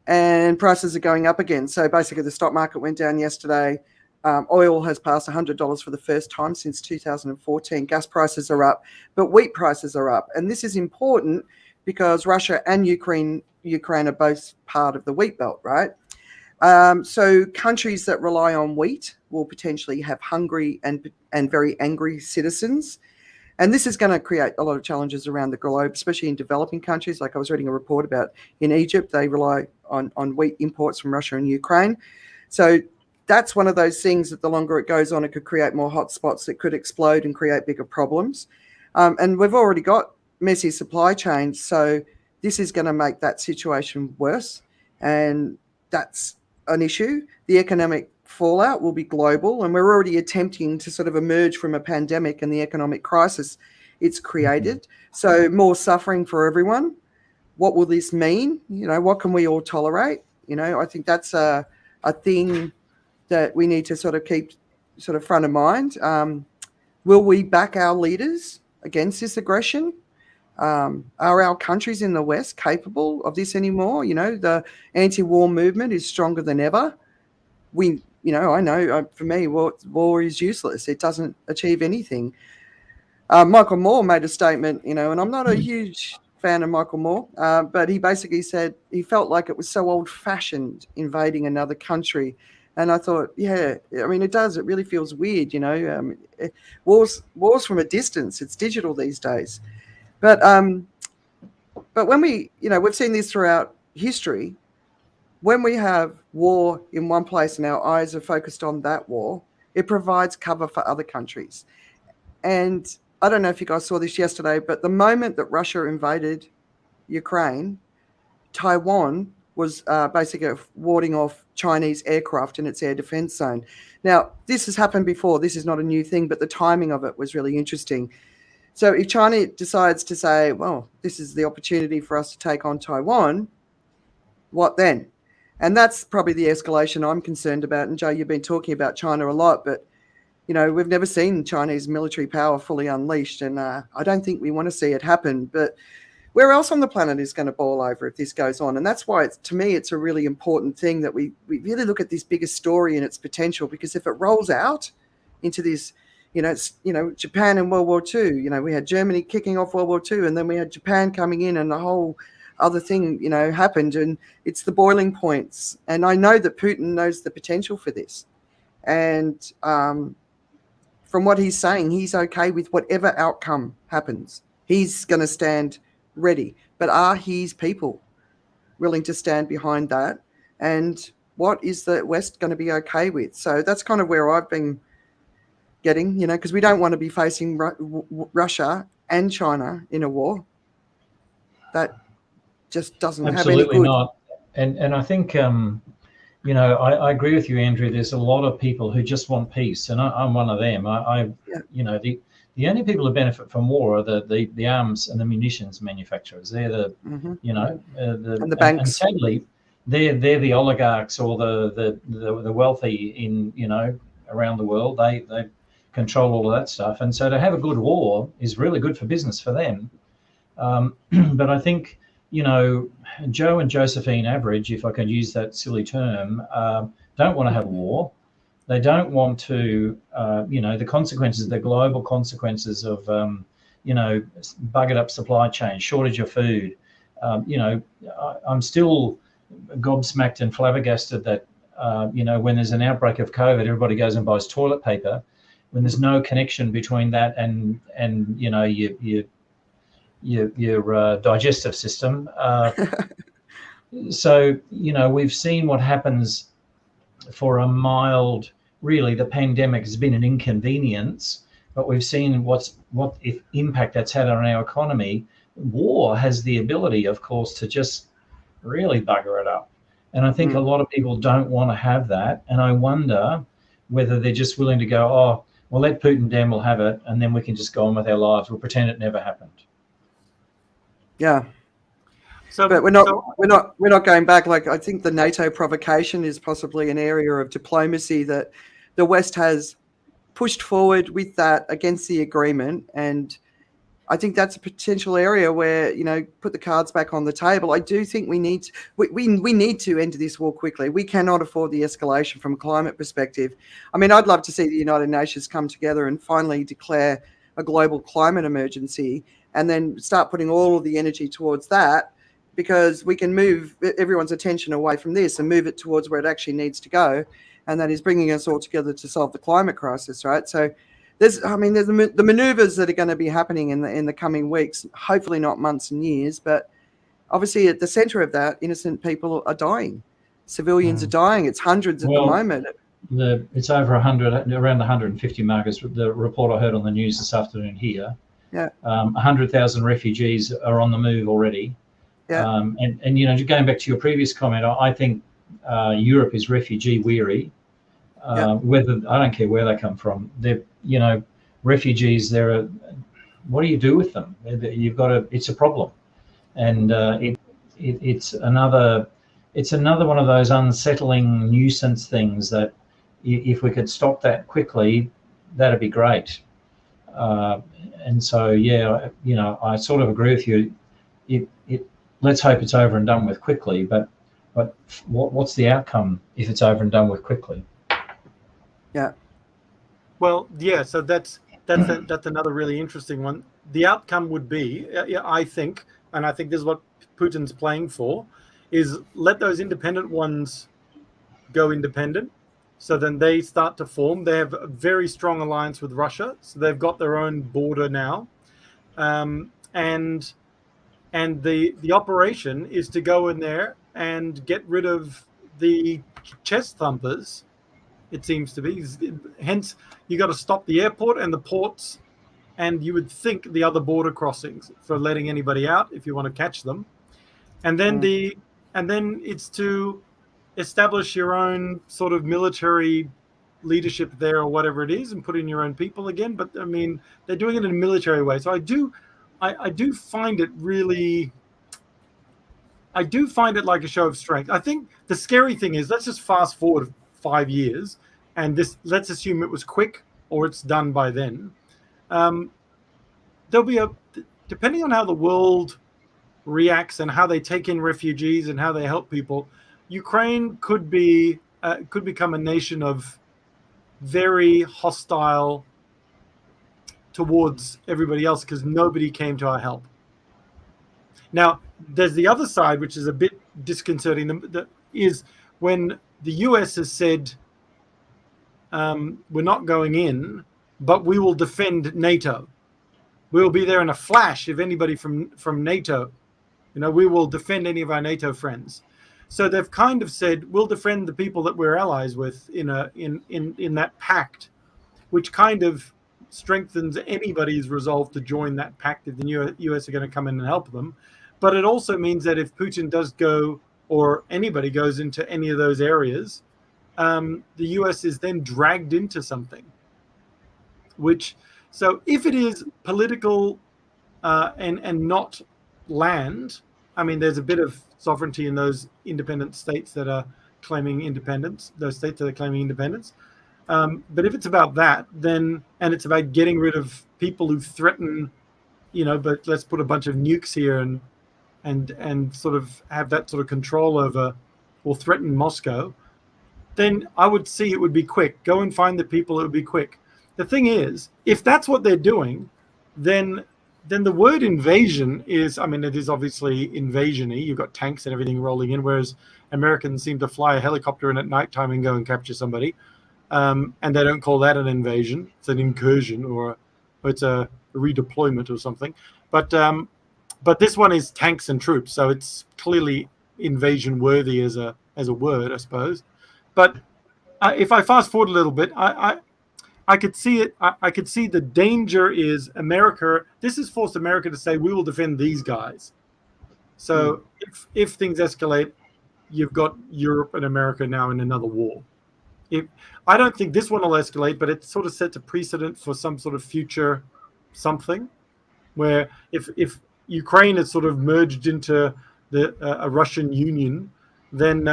and prices are going up again. So basically the stock market went down yesterday. Oil has passed $100 for the first time since 2014. Gas prices are up, but wheat prices are up. And this is important because Russia and Ukraine are both part of the wheat belt, right? So countries that rely on wheat will potentially have hungry and very angry citizens. And this is going to create a lot of challenges around the globe, especially in developing countries. Like I was reading a report about in Egypt, they rely on wheat imports from Russia and Ukraine. So that's one of those things that the longer it goes on, it could create more hotspots that could explode and create bigger problems. And we've already got messy supply chains. So this is going to make that situation worse. And that's an issue. The economic fallout will be global, and we're already attempting to sort of emerge from a pandemic and the economic crisis it's created. So more suffering for everyone. What will this mean? What can we all tolerate? I think that's a thing that we need to sort of keep sort of front of mind. Will we back our leaders against this aggression? Are our countries in the West capable of this anymore? The anti-war movement is stronger than ever. I know for me, war is useless. It doesn't achieve anything. Michael Moore made a statement, and I'm not a huge fan of Michael Moore, but he basically said he felt like it was so old-fashioned invading another country. And I thought, yeah, I mean, it does. It really feels weird, wars from a distance. It's digital these days. But when we've seen this throughout history, when we have war in one place and our eyes are focused on that war, it provides cover for other countries. And I don't know if you guys saw this yesterday, but the moment that Russia invaded Ukraine, Taiwan was basically warding off Chinese aircraft in its air defense zone. Now, this has happened before. This is not a new thing, but the timing of it was really interesting. So if China decides to say, well, this is the opportunity for us to take on Taiwan, what then? And that's probably the escalation I'm concerned about. And Joe, you've been talking about China a lot, but we've never seen Chinese military power fully unleashed, and I don't think we want to see it happen. But where else on the planet is going to boil over if this goes on? And that's why, to me, it's a really important thing that we really look at this bigger story and its potential, because if it rolls out into this, Japan in World War II, we had Germany kicking off World War II, and then we had Japan coming in, and the whole other thing, happened, and it's the boiling points. And I know that Putin knows the potential for this. And from what he's saying, he's okay with whatever outcome happens. He's going to stand ready. But are his people willing to stand behind that? And what is the West going to be okay with? So that's kind of where I've been getting, because we don't want to be facing Russia and China in a war. That just doesn't have any good. Absolutely not. And I think, I agree with you, Andrew. There's a lot of people who just want peace, and I'm one of them. The only people who benefit from war are the arms and the munitions manufacturers. They're the and the banks. And sadly, they're the oligarchs or the wealthy in around the world. They control all of that stuff, and so to have a good war is really good for business for them. But I think Joe and Josephine Average, if I could use that silly term, don't want to have a war. They don't want to, the consequences, the global consequences of, buggered up supply chain, shortage of food. I'm still gobsmacked and flabbergasted that, when there's an outbreak of COVID, everybody goes and buys toilet paper, when there's no connection between that and your digestive system. So, we've seen what happens for a mild, really, the pandemic has been an inconvenience, but we've seen what if impact that's had on our economy. War has the ability, of course, to just really bugger it up. And I think a lot of people don't want to have that. And I wonder whether they're just willing to go, oh, well, let Putin damn well have it, and then we can just go on with our lives. We'll pretend it never happened. Yeah. But we're not going back. Like, I think the NATO provocation is possibly an area of diplomacy that the West has pushed forward with that against the agreement. And I think that's a potential area where, put the cards back on the table. I do think we need to end this war quickly. We cannot afford the escalation from a climate perspective. I mean, I'd love to see the United Nations come together and finally declare a global climate emergency, and then start putting all of the energy towards that, because we can move everyone's attention away from this and move it towards where it actually needs to go, and that is bringing us all together to solve the climate crisis, right? So there's the maneuvers that are going to be happening in the coming weeks, hopefully not months and years, but obviously at the center of that, innocent people are dying. Civilians are dying. It's hundreds at the moment. It's over 100, around the 150 mark is the report I heard on the news this afternoon here. Yeah. 100,000 refugees are on the move already. Yeah. And going back to your previous comment, I think Europe is refugee weary. Whether I don't care where they come from, they're refugees. What do you do with them? It's a problem, and it's another one of those unsettling nuisance things that if we could stop that quickly, that'd be great. And so, I sort of agree with you. Let's hope it's over and done with quickly. But but what's the outcome if it's over and done with quickly? Yeah. Well, yeah. So that's another really interesting one. The outcome would be, I think, and I think this is what Putin's playing for, is let those independent ones go independent. So then they start to form. They have a very strong alliance with Russia. So they've got their own border now. And the operation is to go in there and get rid of the chest thumpers, it seems to be. Hence, you got to stop the airport and the ports, and you would think the other border crossings for letting anybody out if you want to catch them. And then then it's to establish your own sort of military leadership there or whatever it is, and put in your own people again. But I mean, they're doing it in a military way. So I do find it really, I do find it like a show of strength. I think the scary thing is, let's just fast forward 5 years, and let's assume it was quick or it's done by then. There'll be depending on how the world reacts and how they take in refugees and how they help people, Ukraine could become a nation of very hostile towards everybody else because nobody came to our help. Now, there's the other side, which is a bit disconcerting, is when the US has said, we're not going in, but we will defend NATO. We will be there in a flash if anybody from NATO, we will defend any of our NATO friends. So they've kind of said, we'll defend the people that we're allies with in that pact, which kind of strengthens anybody's resolve to join that pact if the US are going to come in and help them. But it also means that if Putin does go, or anybody goes into any of those areas, the US is then dragged into something. So if it is political and not land, I mean, there's a bit of sovereignty in those independent states that are claiming independence, those states that are claiming independence. But if it's about that, then, and it's about getting rid of people who threaten, but let's put a bunch of nukes here and sort of have that sort of control over or threaten Moscow, then I would see it would be quick. Go and find the people, it would be quick. The thing is, if that's what they're doing, then the word invasion is, I mean, it is obviously invasion-y. You've got tanks and everything rolling in, whereas Americans seem to fly a helicopter in at nighttime and go and capture somebody. And they don't call that an invasion. It's an incursion or it's a redeployment or something. But this one is tanks and troops, so it's clearly invasion-worthy as a word, I suppose. But if I fast forward a little bit, I could see it. I could see the danger is America. This has forced America to say, we will defend these guys. So if things escalate, you've got Europe and America now in another war. I don't think this one will escalate, but it sort of sets a precedent for some sort of future something, where if Ukraine is sort of merged into a Russian union, then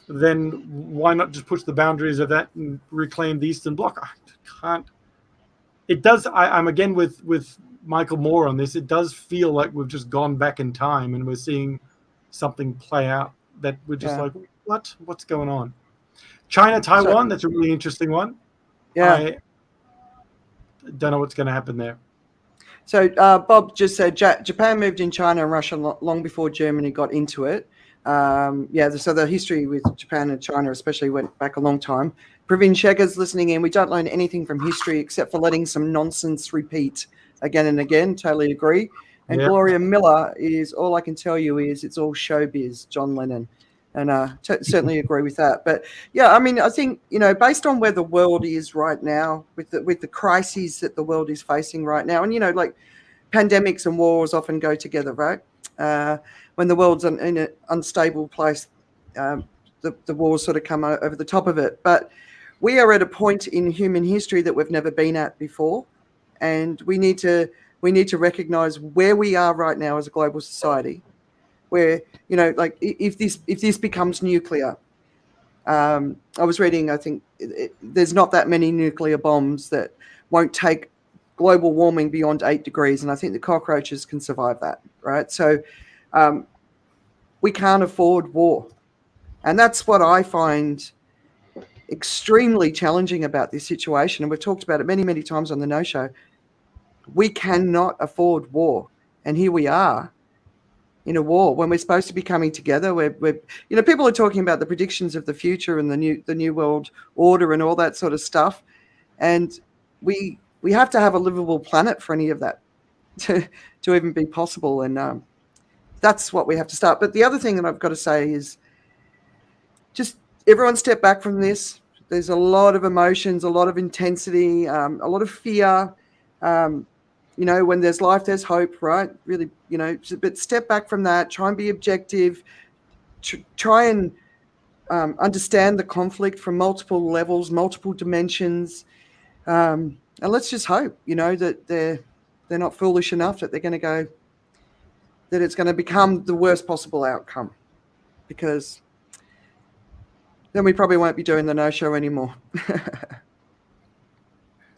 why not just push the boundaries of that and reclaim the Eastern Bloc? I can't. It does. I'm again with Michael Moore on this. It does feel like we've just gone back in time and we're seeing something play out that we're just like, what's going on? China, Taiwan, that's a really interesting one. Yeah. I don't know what's going to happen there. So Bob just said Japan moved in China and Russia long before Germany got into it. So the history with Japan and China especially went back a long time. Pravin Shegar's listening in. We don't learn anything from history except for letting some nonsense repeat again and again. Totally agree. And Gloria Miller is, all I can tell you is it's all showbiz, John Lennon. And certainly agree with that. But yeah, I mean, I think, based on where the world is right now, with the crises that the world is facing right now, and like pandemics and wars often go together, right? When the world's in an unstable place, the wars sort of come over the top of it. But we are at a point in human history that we've never been at before, and we need to recognize where we are right now as a global society. Where, like if this becomes nuclear, I was reading, I think there's not that many nuclear bombs that won't take global warming beyond 8 degrees. And I think the cockroaches can survive that, right? So we can't afford war. And that's what I find extremely challenging about this situation. And we've talked about it many, many times on the No Show. We cannot afford war. And here we are in a war when we're supposed to be coming together. We're people are talking about the predictions of the future and the new world order and all that sort of stuff. And we have to have a livable planet for any of that to even be possible. And that's what we have to start. But the other thing that I've got to say is just everyone step back from this. There's a lot of emotions, a lot of intensity, a lot of fear. When there's life, there's hope, right? Really, but step back from that. Try and be objective. Try and understand the conflict from multiple levels, multiple dimensions. And let's just hope, that they're not foolish enough that they're going to go, that it's going to become the worst possible outcome, because then we probably won't be doing the No Show anymore.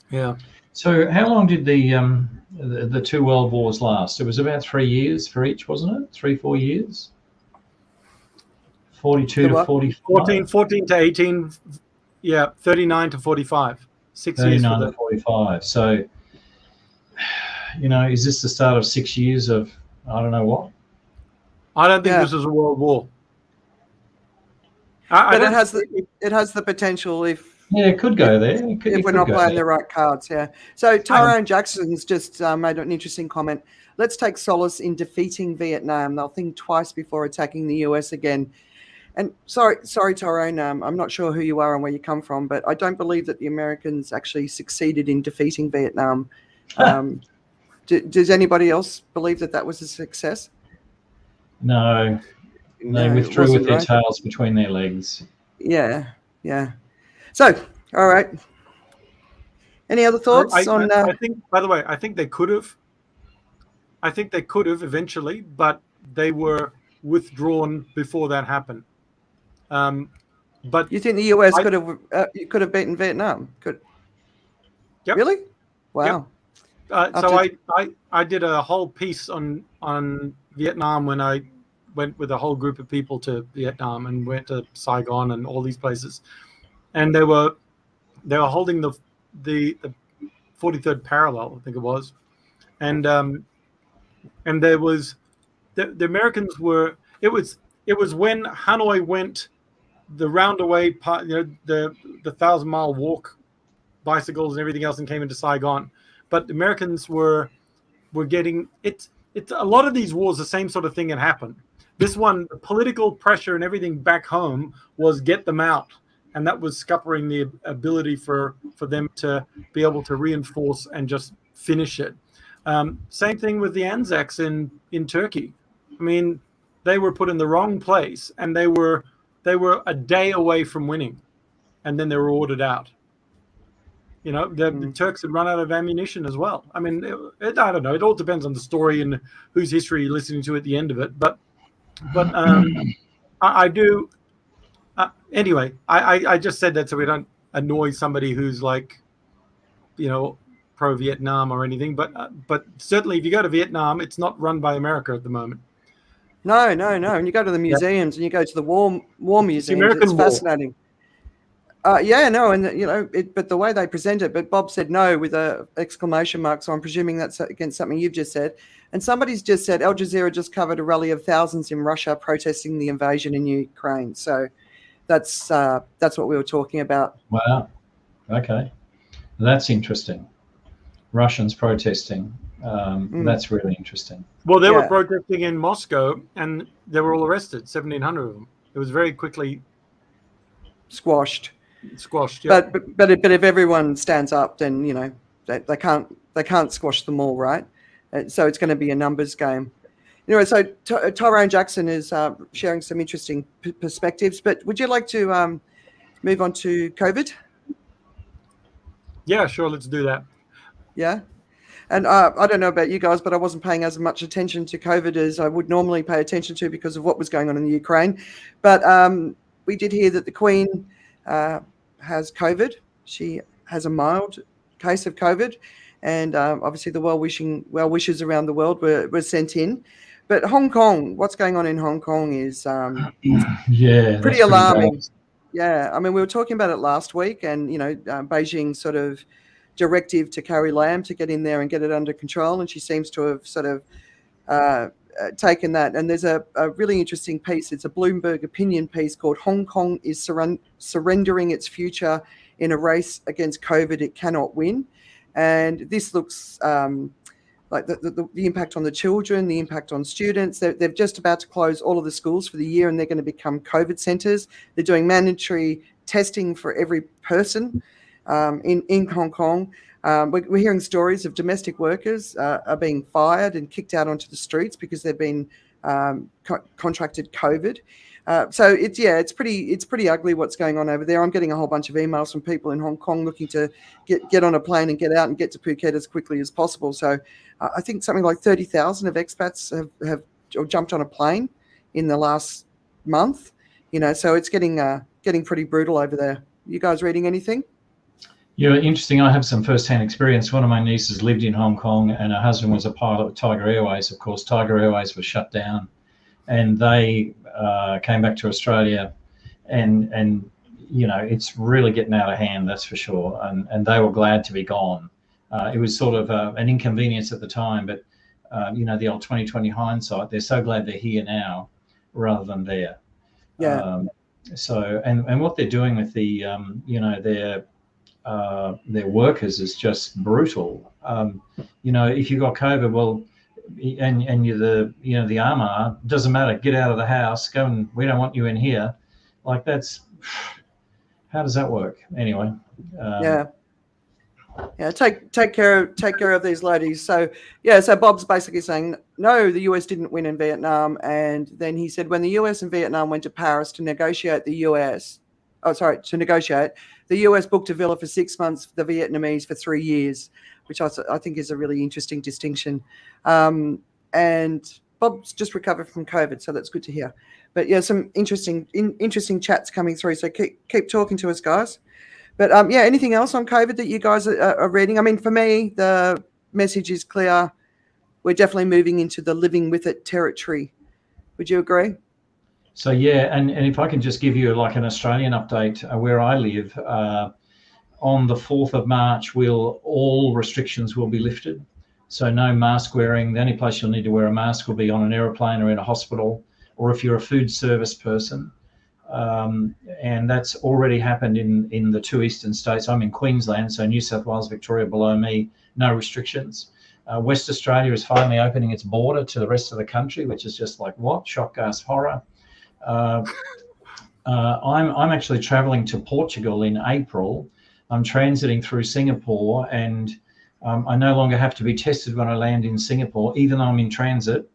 Yeah. So how long did the two world wars last? It was about 3 years for each, wasn't it? 3-4 years? 42 to 45? 14 to 18, 39 to 45. 6 years for 39 to 45. So, is this the start of 6 years of I don't know what? I don't think this is a world war. But it has the potential if it could go there. If we're not playing the right cards, yeah. So Tyrone Jackson's just made an interesting comment. Let's take solace in defeating Vietnam. They'll think twice before attacking the US again. And sorry, Tyrone, I'm not sure who you are and where you come from, but I don't believe that the Americans actually succeeded in defeating Vietnam. Does anybody else believe that was a success? No. They withdrew with their tails between their legs. Yeah. So, all right. Any other thoughts on? I think, by the way, I think they could have. I think they could have eventually, but they were withdrawn before that happened. But you think the US could have beaten Vietnam? Yep. Really? Wow. Yep. I did a whole piece on Vietnam when I went with a whole group of people to Vietnam and went to Saigon and all these places. And they were holding the 43rd parallel, I think it was, and there was the Americans were. It was when Hanoi went the roundaway part, the 1,000-mile walk, bicycles and everything else, and came into Saigon. But the Americans were getting it. It's a lot of these wars. The same sort of thing had happened. This one, the political pressure and everything back home was get them out. And that was scuppering the ability for them to be able to reinforce and just finish it. Same thing with the Anzacs in Turkey. I mean, they were put in the wrong place, and they were a day away from winning, and then they were ordered out. The Turks had run out of ammunition as well. I mean, I don't know. It all depends on the story and whose history you're listening to at the end of it. But I do. Anyway, I just said that so we don't annoy somebody who's like, pro-Vietnam or anything. But certainly, if you go to Vietnam, it's not run by America at the moment. No. And you go to the museums and you go to the war museums. It's fascinating. But the way they present it. But Bob said no with a exclamation mark. So I'm presuming that's against something you've just said. And somebody's just said Al Jazeera just covered a rally of thousands in Russia protesting the invasion in Ukraine. So that's what we were talking about. Wow. Okay. That's interesting. Russians protesting. That's really interesting. Well, they were protesting in Moscow, and they were all arrested, 1,700 of them. It was very quickly squashed. Yeah. But if everyone stands up, then they can't squash them all, right? So it's going to be a numbers game. Anyway, so Tyrone Jackson is sharing some interesting perspectives. But would you like to move on to COVID? Yeah, sure. Let's do that. Yeah. And I don't know about you guys, but I wasn't paying as much attention to COVID as I would normally pay attention to because of what was going on in the Ukraine. But we did hear that the Queen has COVID. She has a mild case of COVID. And obviously the well wishes around the world were sent in. But Hong Kong, what's going on in Hong Kong is Yeah, pretty that's alarming. bad. Yeah, I mean, we were talking about it last week, and Beijing sort of directive to Carrie Lam to get in there and get it under control, and she seems to have sort of taken that. And there's a really interesting piece. It's a Bloomberg opinion piece called "Hong Kong is surrendering its future in a race against COVID it cannot win," and this looks like the impact on the children, the impact on students. They're just about to close all of the schools for the year, and they're going to become COVID centres. They're doing mandatory testing for every person in Hong Kong. We're hearing stories of domestic workers are being fired and kicked out onto the streets because they've been contracted COVID. So it's pretty ugly what's going on over there. I'm getting a whole bunch of emails from people in Hong Kong looking to get on a plane and get out and get to Phuket as quickly as possible. So I think something like 30,000 of expats have jumped on a plane in the last month. So it's getting pretty brutal over there. You guys reading anything? Yeah, interesting. I have some first-hand experience. One of my nieces lived in Hong Kong, and her husband was a pilot with Tiger Airways. Of course, Tiger Airways was shut down, and they came back to Australia, and it's really getting out of hand, that's for sure. And they were glad to be gone. It was sort of an inconvenience at the time, but the old 20/20 hindsight. They're so glad they're here now, rather than there. Yeah. So what they're doing with the their workers is just brutal. If you got COVID, well, and you're the armor, doesn't matter. Get out of the house. Go, and we don't want you in here. Like, that's, how does that work anyway? Yeah. Take care of these ladies. So Bob's basically saying no, the US didn't win in Vietnam, and then he said when the US and Vietnam went to Paris to negotiate, the US booked a villa for 6 months, the Vietnamese for 3 years, which I think is a really interesting distinction. And Bob's just recovered from COVID, so that's good to hear. But yeah, some interesting chats coming through. So keep talking to us, guys. But anything else on COVID that you guys are reading? I mean, for me, the message is clear. We're definitely moving into the living with it territory. Would you agree? So yeah, and if I can just give you like an Australian update where I live, on the 4th of March, all restrictions will be lifted. So no mask wearing. The only place you'll need to wear a mask will be on an aeroplane or in a hospital, or if you're a food service person. And that's already happened in the 2 eastern states. I'm in Queensland, so New South Wales, Victoria below me, no restrictions. West Australia is finally opening its border to the rest of the country, which is just like, what? Shock, gasp, horror. I'm actually traveling to Portugal in April. I'm transiting through Singapore, and I no longer have to be tested when I land in Singapore, even though I'm in transit.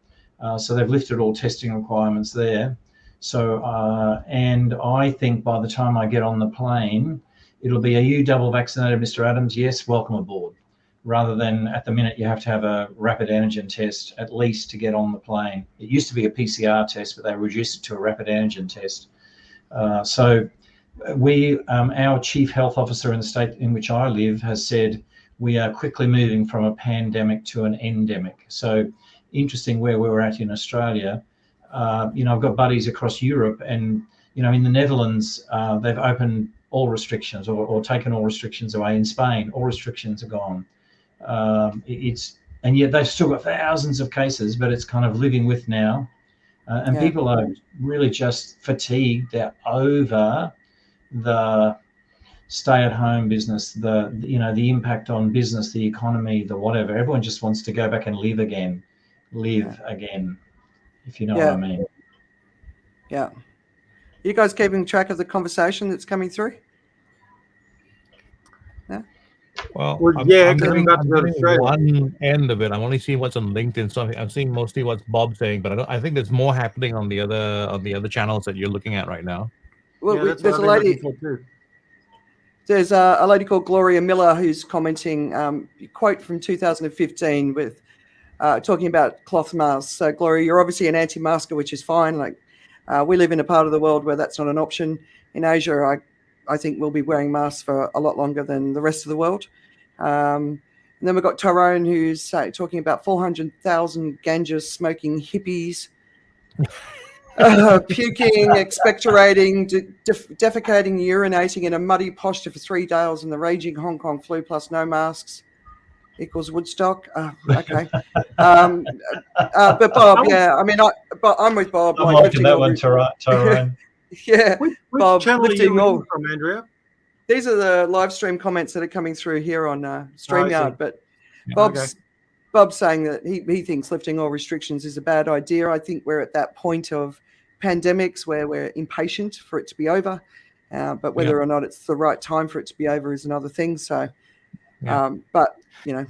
So they've lifted all testing requirements there. So, and I think by the time I get on the plane, it'll be, are you double vaccinated, Mr. Adams? Yes, welcome aboard. Rather than at the minute, you have to have a rapid antigen test at least to get on the plane. It used to be a PCR test, but they reduced it to a rapid antigen test. So our chief health officer in the state in which I live has said we are quickly moving from a pandemic to an endemic. So interesting where we're at in Australia. I've got buddies across Europe, and in the Netherlands, they've opened all restrictions or taken all restrictions away. In Spain, all restrictions are gone. And yet they've still got thousands of cases, but it's kind of living with now. And people are really just fatigued. They're over the stay-at-home business, the impact on business, the economy, the whatever. Everyone just wants to go back and live again, if you know what I mean. Yeah. You guys keeping track of the conversation that's coming through? Yeah. Well, I'm getting to one end of it. I'm only seeing what's on LinkedIn, so I'm seeing mostly what's Bob saying, but I think there's more happening on the other channels that you're looking at right now. Well, there's a lady. There's a lady called Gloria Miller who's commenting, quote from 2015 with talking about cloth masks. So Gloria, you're obviously an anti-masker, which is fine. Like we live in a part of the world where that's not an option. In Asia, I think we'll be wearing masks for a lot longer than the rest of the world. And And then we've got Tyrone, who's talking about 400,000 ganja smoking hippies, puking, expectorating, defecating, urinating in a muddy posture for 3 days in the raging Hong Kong flu plus no masks equals Woodstock. Okay. But Bob, yeah, I mean, I'm with Bob. I'm like liking that one, Tyrone. Yeah, Which Bob, channel are you lifting all. reading from, Andrea? These are the live stream comments that are coming through here on StreamYard. But Bob's saying that he thinks lifting all restrictions is a bad idea. I think we're at that point of pandemics where we're impatient for it to be over. But whether or not it's the right time for it to be over is another thing. So, but, you know.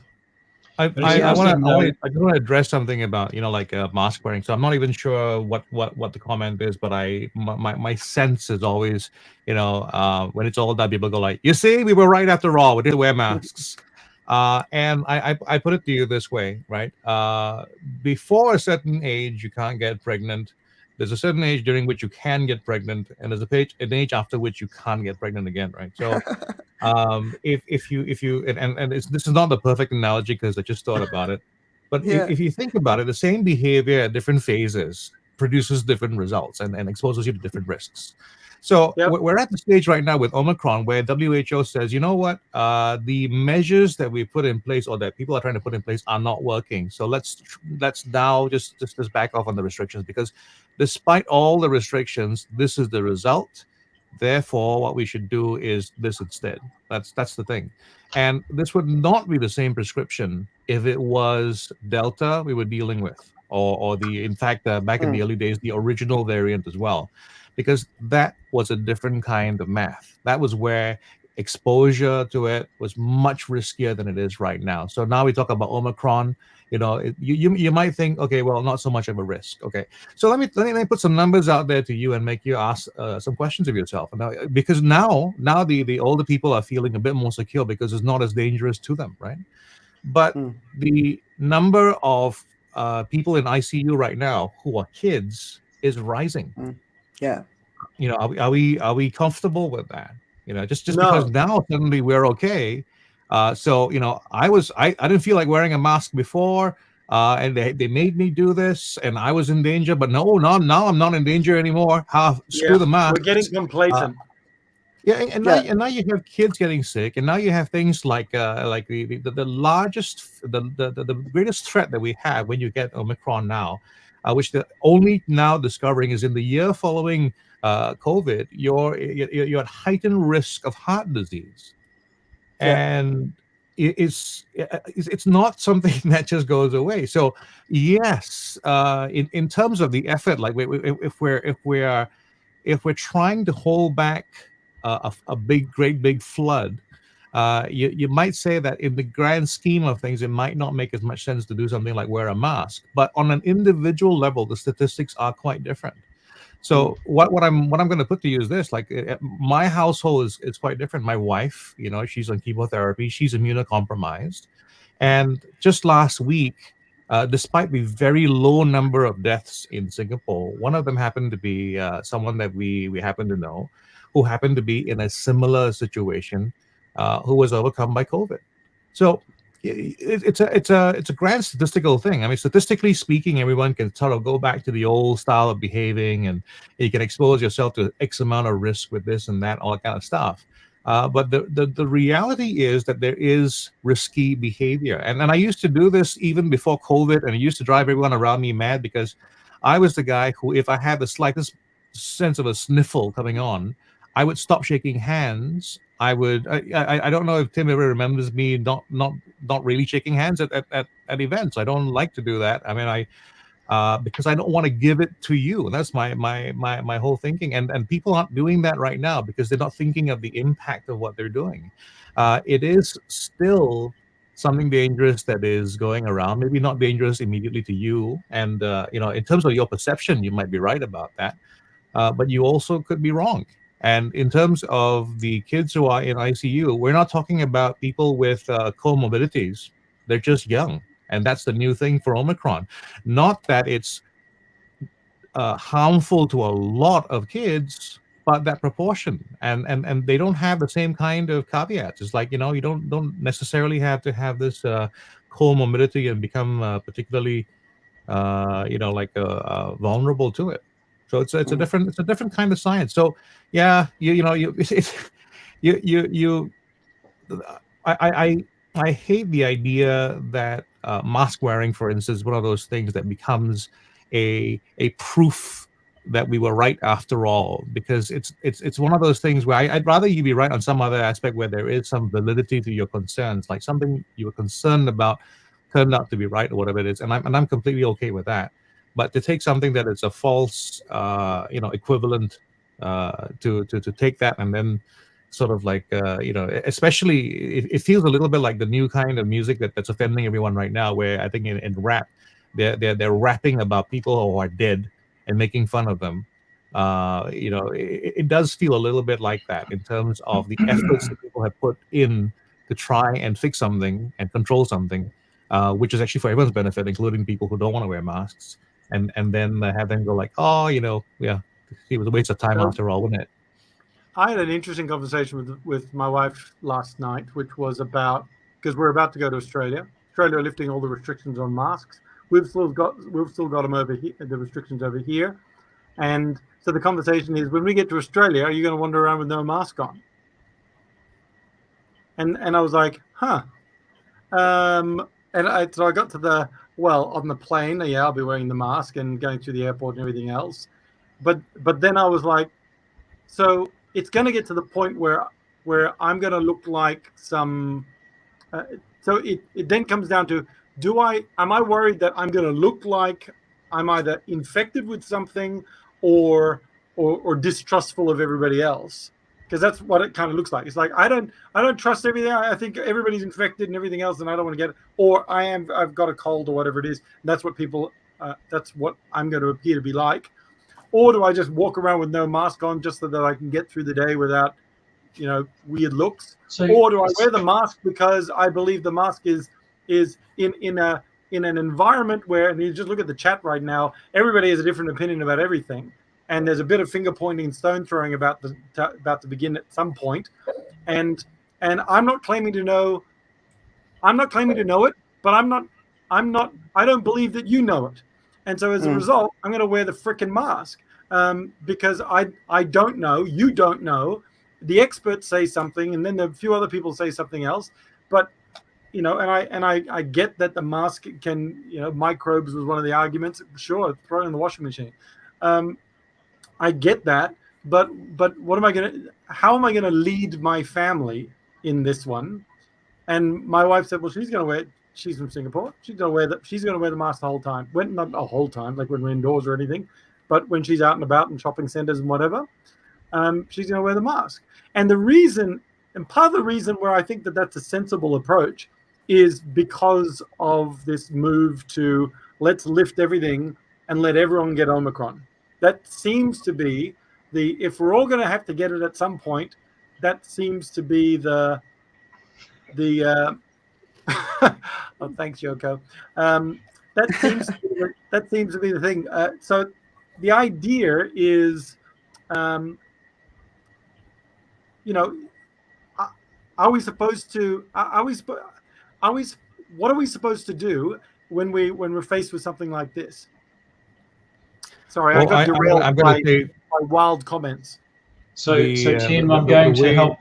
I want to address something about, like mask wearing. So I'm not even sure what the comment is, but my sense is always, when it's all done, people go like, you see, we were right after all. We didn't wear masks. And I put it to you this way, right? Before a certain age, you can't get pregnant. There's a certain age during which you can get pregnant, and there's an age after which you can't get pregnant again, right? So, if you and this is not the perfect analogy because I just thought about it, but if you think about it, the same behavior at different phases produces different results and exposes you to different risks. So we're at the stage right now with Omicron where WHO says, you know what, the measures that we put in place or that people are trying to put in place are not working. So let's now just back off on the restrictions, because despite all the restrictions, this is the result. Therefore, what we should do is this instead. That's the thing. And this would not be the same prescription if it was Delta we were dealing with, or in fact, back in the early days, the original variant as well. Because that was a different kind of math. That was where exposure to it was much riskier than it is right now. So now we talk about Omicron. You might think, okay, well, not so much of a risk. Okay, so let me put some numbers out there to you and make you ask some questions of yourself. Because now the older people are feeling a bit more secure because it's not as dangerous to them, right? But the number of people in ICU right now who are kids is rising. Yeah. Are we comfortable with that? Just No. because now suddenly we're okay. So I didn't feel like wearing a mask before, and they made me do this, and I was in danger. But now I'm not in danger anymore. Screw the mask. We're getting complacent. Now you have kids getting sick, and now you have things like the largest, the greatest threat that we have when you get Omicron now. Which they're only now discovering is in the year following COVID, you're at heightened risk of heart disease, and it's not something that just goes away. So yes, in terms of the effort, like if we're trying to hold back a great big flood. You might say that in the grand scheme of things, it might not make as much sense to do something like wear a mask. But on an individual level, the statistics are quite different. So what I'm going to put to you is this: like my household is quite different. My wife, she's on chemotherapy, she's immunocompromised, and just last week, despite the very low number of deaths in Singapore, one of them happened to be someone that we happen to know, who happened to be in a similar situation. Who was overcome by COVID. So it's a grand statistical thing. I mean, statistically speaking, everyone can sort of go back to the old style of behaving, and you can expose yourself to X amount of risk with this and that, all that kind of stuff. But the reality is that there is risky behavior. And I used to do this even before COVID, and it used to drive everyone around me mad because I was the guy who, if I had the slightest sense of a sniffle coming on, I would stop shaking hands. I don't know if Tim ever remembers me not really shaking hands at events. I don't like to do that. I mean, because I don't want to give it to you. And that's my whole thinking. And people aren't doing that right now because they're not thinking of the impact of what they're doing. It is still something dangerous that is going around. Maybe not dangerous immediately to you. And in terms of your perception, you might be right about that. But you also could be wrong. And in terms of the kids who are in ICU, we're not talking about people with comorbidities. They're just young. And that's the new thing for Omicron. Not that it's harmful to a lot of kids, but that proportion, and they don't have the same kind of caveats. It's like, you don't necessarily have to have this comorbidity and become particularly vulnerable to it. So it's a different kind of science. So yeah, I hate the idea that mask wearing, for instance, is one of those things that becomes a proof that we were right after all, because it's one of those things where I'd rather you be right on some other aspect where there is some validity to your concerns, like something you were concerned about turned out to be right or whatever it is, and I'm completely okay with that. But to take something that is a false equivalent, to take that and then sort of like especially it feels a little bit like the new kind of music that's offending everyone right now, where I think in rap they're rapping about people who are dead and making fun of them. It does feel a little bit like that in terms of the efforts that people have put in to try and fix something and control something, which is actually for everyone's benefit, including people who don't want to wear masks, and then have them go like, oh, yeah, it was a waste of time after all, wasn't it? I had an interesting conversation with my wife last night, which was about, because we're about to go to Australia. Australia are lifting all the restrictions on masks. We've still got them over here, the restrictions over here, and so the conversation is, when we get to Australia, are you going to wander around with no mask on? And I was like, huh. So I got to on the plane, yeah, I'll be wearing the mask and going through the airport and everything else. But then I was like, so it's going to get to the point where I'm going to look like some. So it then comes down to, am I worried that I'm going to look like I'm either infected with something or distrustful of everybody else? Because that's what it kind of looks like. It's like I don't trust everything. I think everybody's infected and everything else, and I don't want to get it. Or I've got a cold or whatever it is. And that's what that's what I'm going to appear to be like. Or do I just walk around with no mask on just so that I can get through the day without, weird looks? Or do I wear the mask because I believe the mask is in an environment where, and you just look at the chat right now, everybody has a different opinion about everything. And there's a bit of finger pointing and stone throwing about to begin at some point. And I'm not claiming to know it, but I don't believe that you know it. And so as a result, I'm going to wear the frickin' mask, because I don't know, you don't know. The experts say something, and then a few other people say something else. But and I get that the mask can, microbes was one of the arguments. Sure, throw it in the washing machine. I get that, but how am I gonna lead my family in this one? And my wife said, well, she's gonna wear it. She's from Singapore. She's gonna wear the mask the whole time. Not the whole time, like when we're indoors or anything, but when she's out and about in shopping centers and whatever, she's gonna wear the mask. And part of the reason where I think that that's a sensible approach is because of this move to let's lift everything and let everyone get Omicron. That seems to be if we're all gonna have to get it at some point, that seems to be the oh, thanks, Yoko. That seems to be the thing. So the idea is, are we supposed to? What are we supposed to do when we're faced with something like this? Sorry, I got derailed by wild comments. So Tim, I'm going to help.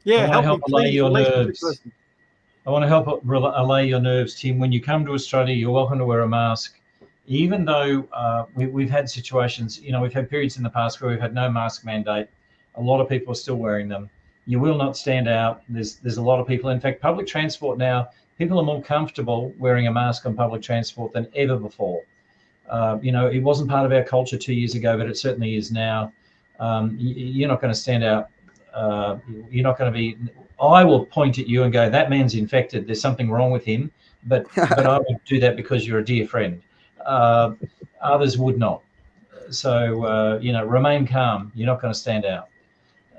Yeah, help me, allay your please. nerves. I want to help allay your nerves, Tim. When you come to Australia, you're welcome to wear a mask. Even though we've had situations, we've had periods in the past where we've had no mask mandate. A lot of people are still wearing them. You will not stand out. There's a lot of people. In fact, public transport now, people are more comfortable wearing a mask on public transport than ever before. It wasn't part of our culture 2 years ago, but it certainly is now. You're not going to stand out. You're not going to be. I will point at you and go, that man's infected. There's something wrong with him. But I would do that because you're a dear friend. Others would not. So, remain calm. You're not going to stand out.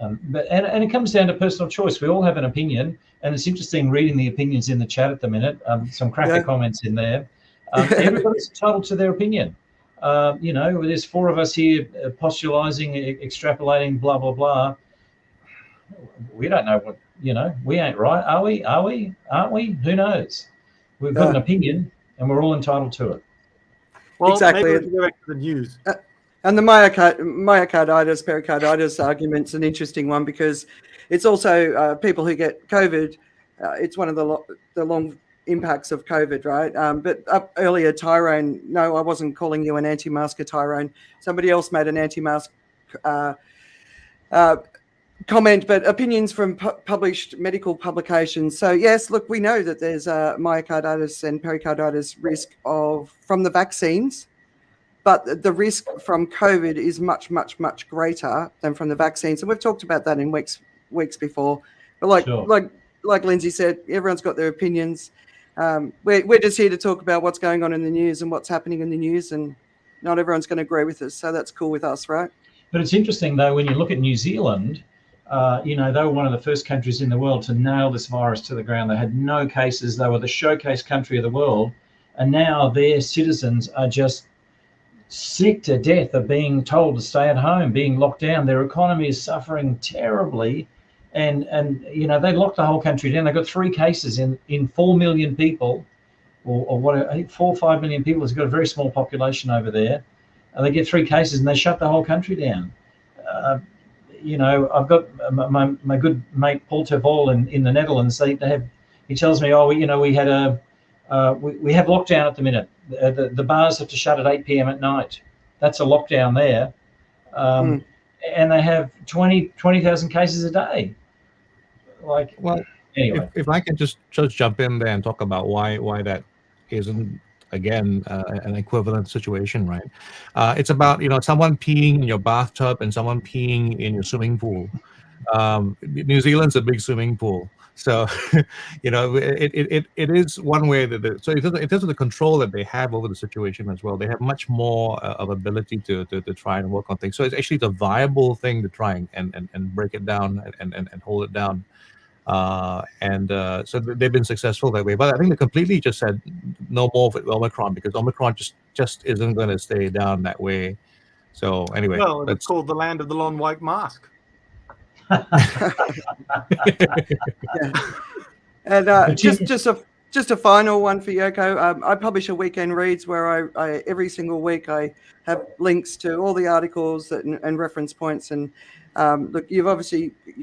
But it comes down to personal choice. We all have an opinion. And it's interesting reading the opinions in the chat at the minute. Some cracker comments in there. Everybody's entitled to their opinion. There's four of us here postulating, extrapolating, blah, blah, blah. We don't know what, we ain't right. Are we? Aren't we? Who knows? We've got an opinion and we're all entitled to it. Well, exactly. Maybe we can go back to the news. And the myocarditis, pericarditis argument's an interesting one because it's also people who get COVID. It's one of the long impacts of COVID, right? But up earlier, Tyrone, no, I wasn't calling you an anti-masker, Tyrone. Somebody else made an anti-mask comment, but opinions from published medical publications. So yes, look, we know that there's myocarditis and pericarditis risk from the vaccines, but the risk from COVID is much, much, much greater than from the vaccines. And we've talked about that in weeks before. But like Lindsay said, everyone's got their opinions. We're just here to talk about what's going on in the news and what's happening in the news, and not everyone's going to agree with us. So that's cool with us, right? But it's interesting, though, when you look at New Zealand, they were one of the first countries in the world to nail this virus to the ground. They had no cases. They were the showcase country of the world. And now their citizens are just sick to death of being told to stay at home, being locked down. Their economy is suffering terribly. And they locked the whole country down. They got 3 cases in 4 million people, or what? I think 4 or 5 million people. It's got a very small population over there. And they get 3 cases and they shut the whole country down. I've got my good mate Paul Terval in the Netherlands. He tells me, we have lockdown at the minute. The bars have to shut at 8 p.m. at night. That's a lockdown there. And they have 20,000 cases a day. Anyway. If I can just jump in there and talk about why that isn't, again, an equivalent situation, right? It's about, someone peeing in your bathtub and someone peeing in your swimming pool. New Zealand's a big swimming pool. So, it is one way so in terms of the control that they have over the situation as well, they have much more of ability to try and work on things. So it's actually a viable thing to try and break it down and hold it down. So they've been successful that way. But I think they completely just said no more with Omicron, because Omicron just isn't going to stay down that way. So anyway, well, it's called the land of the long white mask. And just a final one for Yoko. I publish a weekend reads where I every single week I have links to all the articles and reference points. And look, you've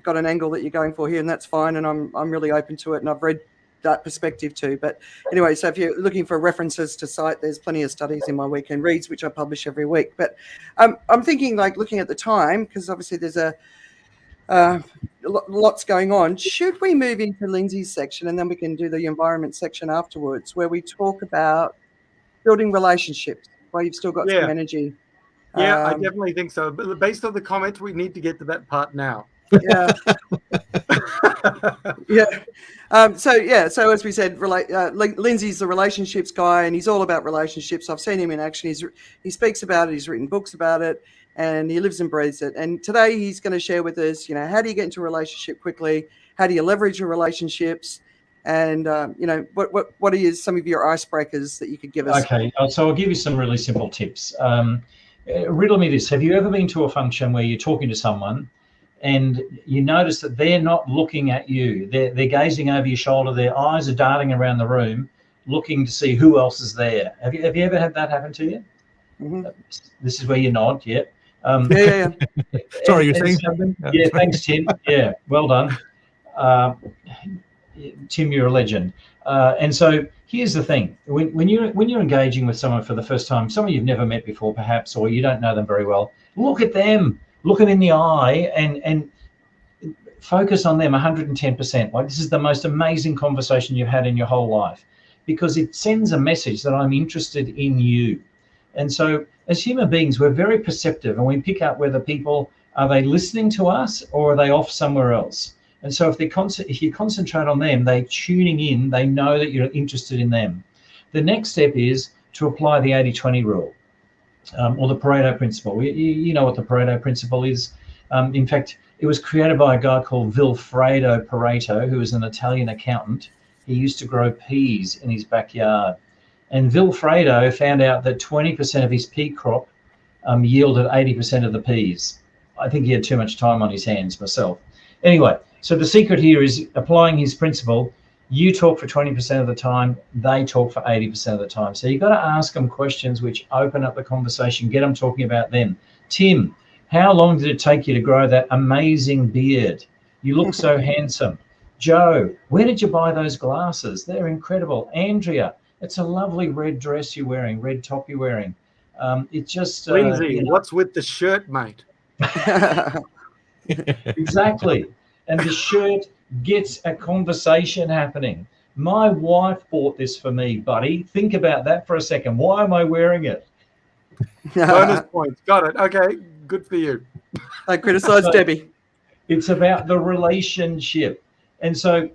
got an angle that you're going for here, and that's fine. And I'm really open to it, and I've read that perspective too. But anyway, so if you're looking for references to cite, there's plenty of studies in my weekend reads, which I publish every week. But I'm thinking, looking at the time, because obviously there's lots going on. Should we move into Lindsay's section, and then we can do the environment section afterwards, where we talk about building relationships while you've still got some energy? Yeah, I definitely think so. But based on the comments, we need to get to that part now. Yeah. So as we said, Lindsay's the relationships guy, and he's all about relationships. I've seen him in action. He speaks about it. He's written books about it, and he lives and breathes it. And today he's going to share with us, how do you get into a relationship quickly? How do you leverage your relationships? And what are some of your icebreakers that you could give us? Okay, so I'll give you some really simple tips. Riddle me this: have you ever been to a function where you're talking to someone and you notice that they're not looking at you? They're gazing over your shoulder. Their eyes are darting around the room, looking to see who else is there. Have you ever had that happen to you? Mm-hmm. This is where you nod. Yeah. Yeah. Sorry, you're saying something? Yeah. Thanks, Tim. Yeah. Well done. Tim, you're a legend. And so here's the thing: when you're engaging with someone for the first time, someone you've never met before, perhaps, or you don't know them very well, look at them, look them in the eye, and focus on them 110%. Like, this is the most amazing conversation you've had in your whole life, because it sends a message that I'm interested in you. And so as human beings, we're very perceptive, and we pick up whether people, are they listening to us or are they off somewhere else? And so if you concentrate on them, they're tuning in, they know that you're interested in them. The next step is to apply the 80-20 rule, or the Pareto principle. You know what the Pareto principle is. In fact, it was created by a guy called Vilfredo Pareto, who was an Italian accountant. He used to grow peas in his backyard. And Vilfredo found out that 20% of his pea crop yielded 80% of the peas. I think he had too much time on his hands myself. Anyway, so the secret here is applying his principle. You talk for 20% of the time, they talk for 80% of the time. So you've got to ask them questions which open up the conversation, get them talking about them. Tim, how long did it take you to grow that amazing beard? You look so handsome. Joe, where did you buy those glasses? They're incredible. Andrea, it's a lovely red dress you're wearing, red top you're wearing. It's just... Lindsay, what's with the shirt, mate? Exactly. And the shirt gets a conversation happening. My wife bought this for me, buddy. Think about that for a second. Why am I wearing it? Bonus points. Got it. Okay. Good for you. I criticize Debbie. It's about the relationship. And so,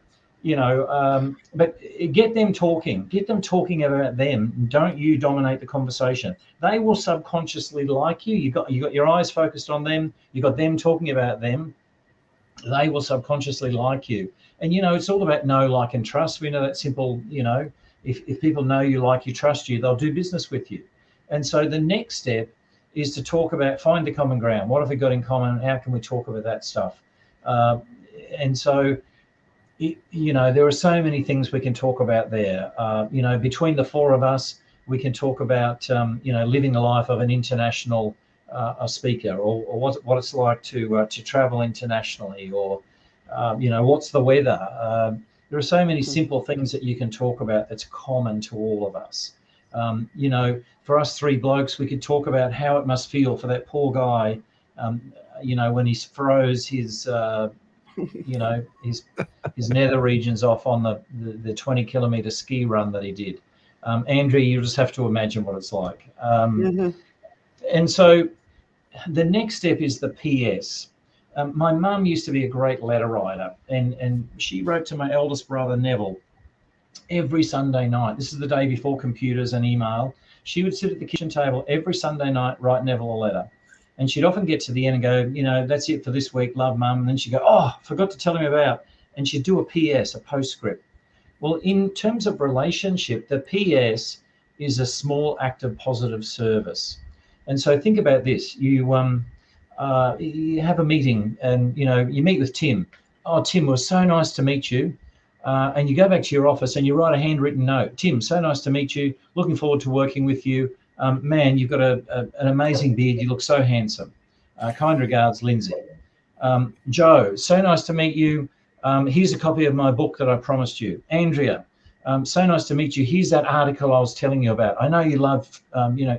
but get them talking about them. Don't you dominate the conversation. They will subconsciously like you. You got your eyes focused on them. You got them talking about them. They will subconsciously like you. And, it's all about know, like, and trust. We know that simple, if people know you, like you, trust you, they'll do business with you. And so the next step is to talk about, find the common ground. What have we got in common? How can we talk about that stuff? And so, there are so many things we can talk about there. Between the four of us, we can talk about, living the life of an international speaker, or what it's like to travel internationally, or, what's the weather? There are so many simple things that you can talk about that's common to all of us. For us three blokes, we could talk about how it must feel for that poor guy, when he froze his, his nether regions off on the 20-kilometer ski run that he did. Andrea, you just have to imagine what it's like. And so the next step is the PS. My mum used to be a great letter writer, and she wrote to my eldest brother, Neville, every Sunday night. This is the day before computers and email. She would sit at the kitchen table every Sunday night, write Neville a letter. And she'd often get to the end and go, that's it for this week, love, Mum. And then she'd go, oh, forgot to tell him about. And she'd do a PS, a postscript. Well, in terms of relationship, the PS is a small act of positive service. And so think about this. You have a meeting and, you meet with Tim. Oh, Tim, it was so nice to meet you. And you go back to your office and you write a handwritten note. Tim, so nice to meet you. Looking forward to working with you. Man, you've got an amazing beard. You look so handsome. Kind regards, Lindsay. Joe, so nice to meet you. Here's a copy of my book that I promised you. Andrea, so nice to meet you. Here's that article I was telling you about. I know you love,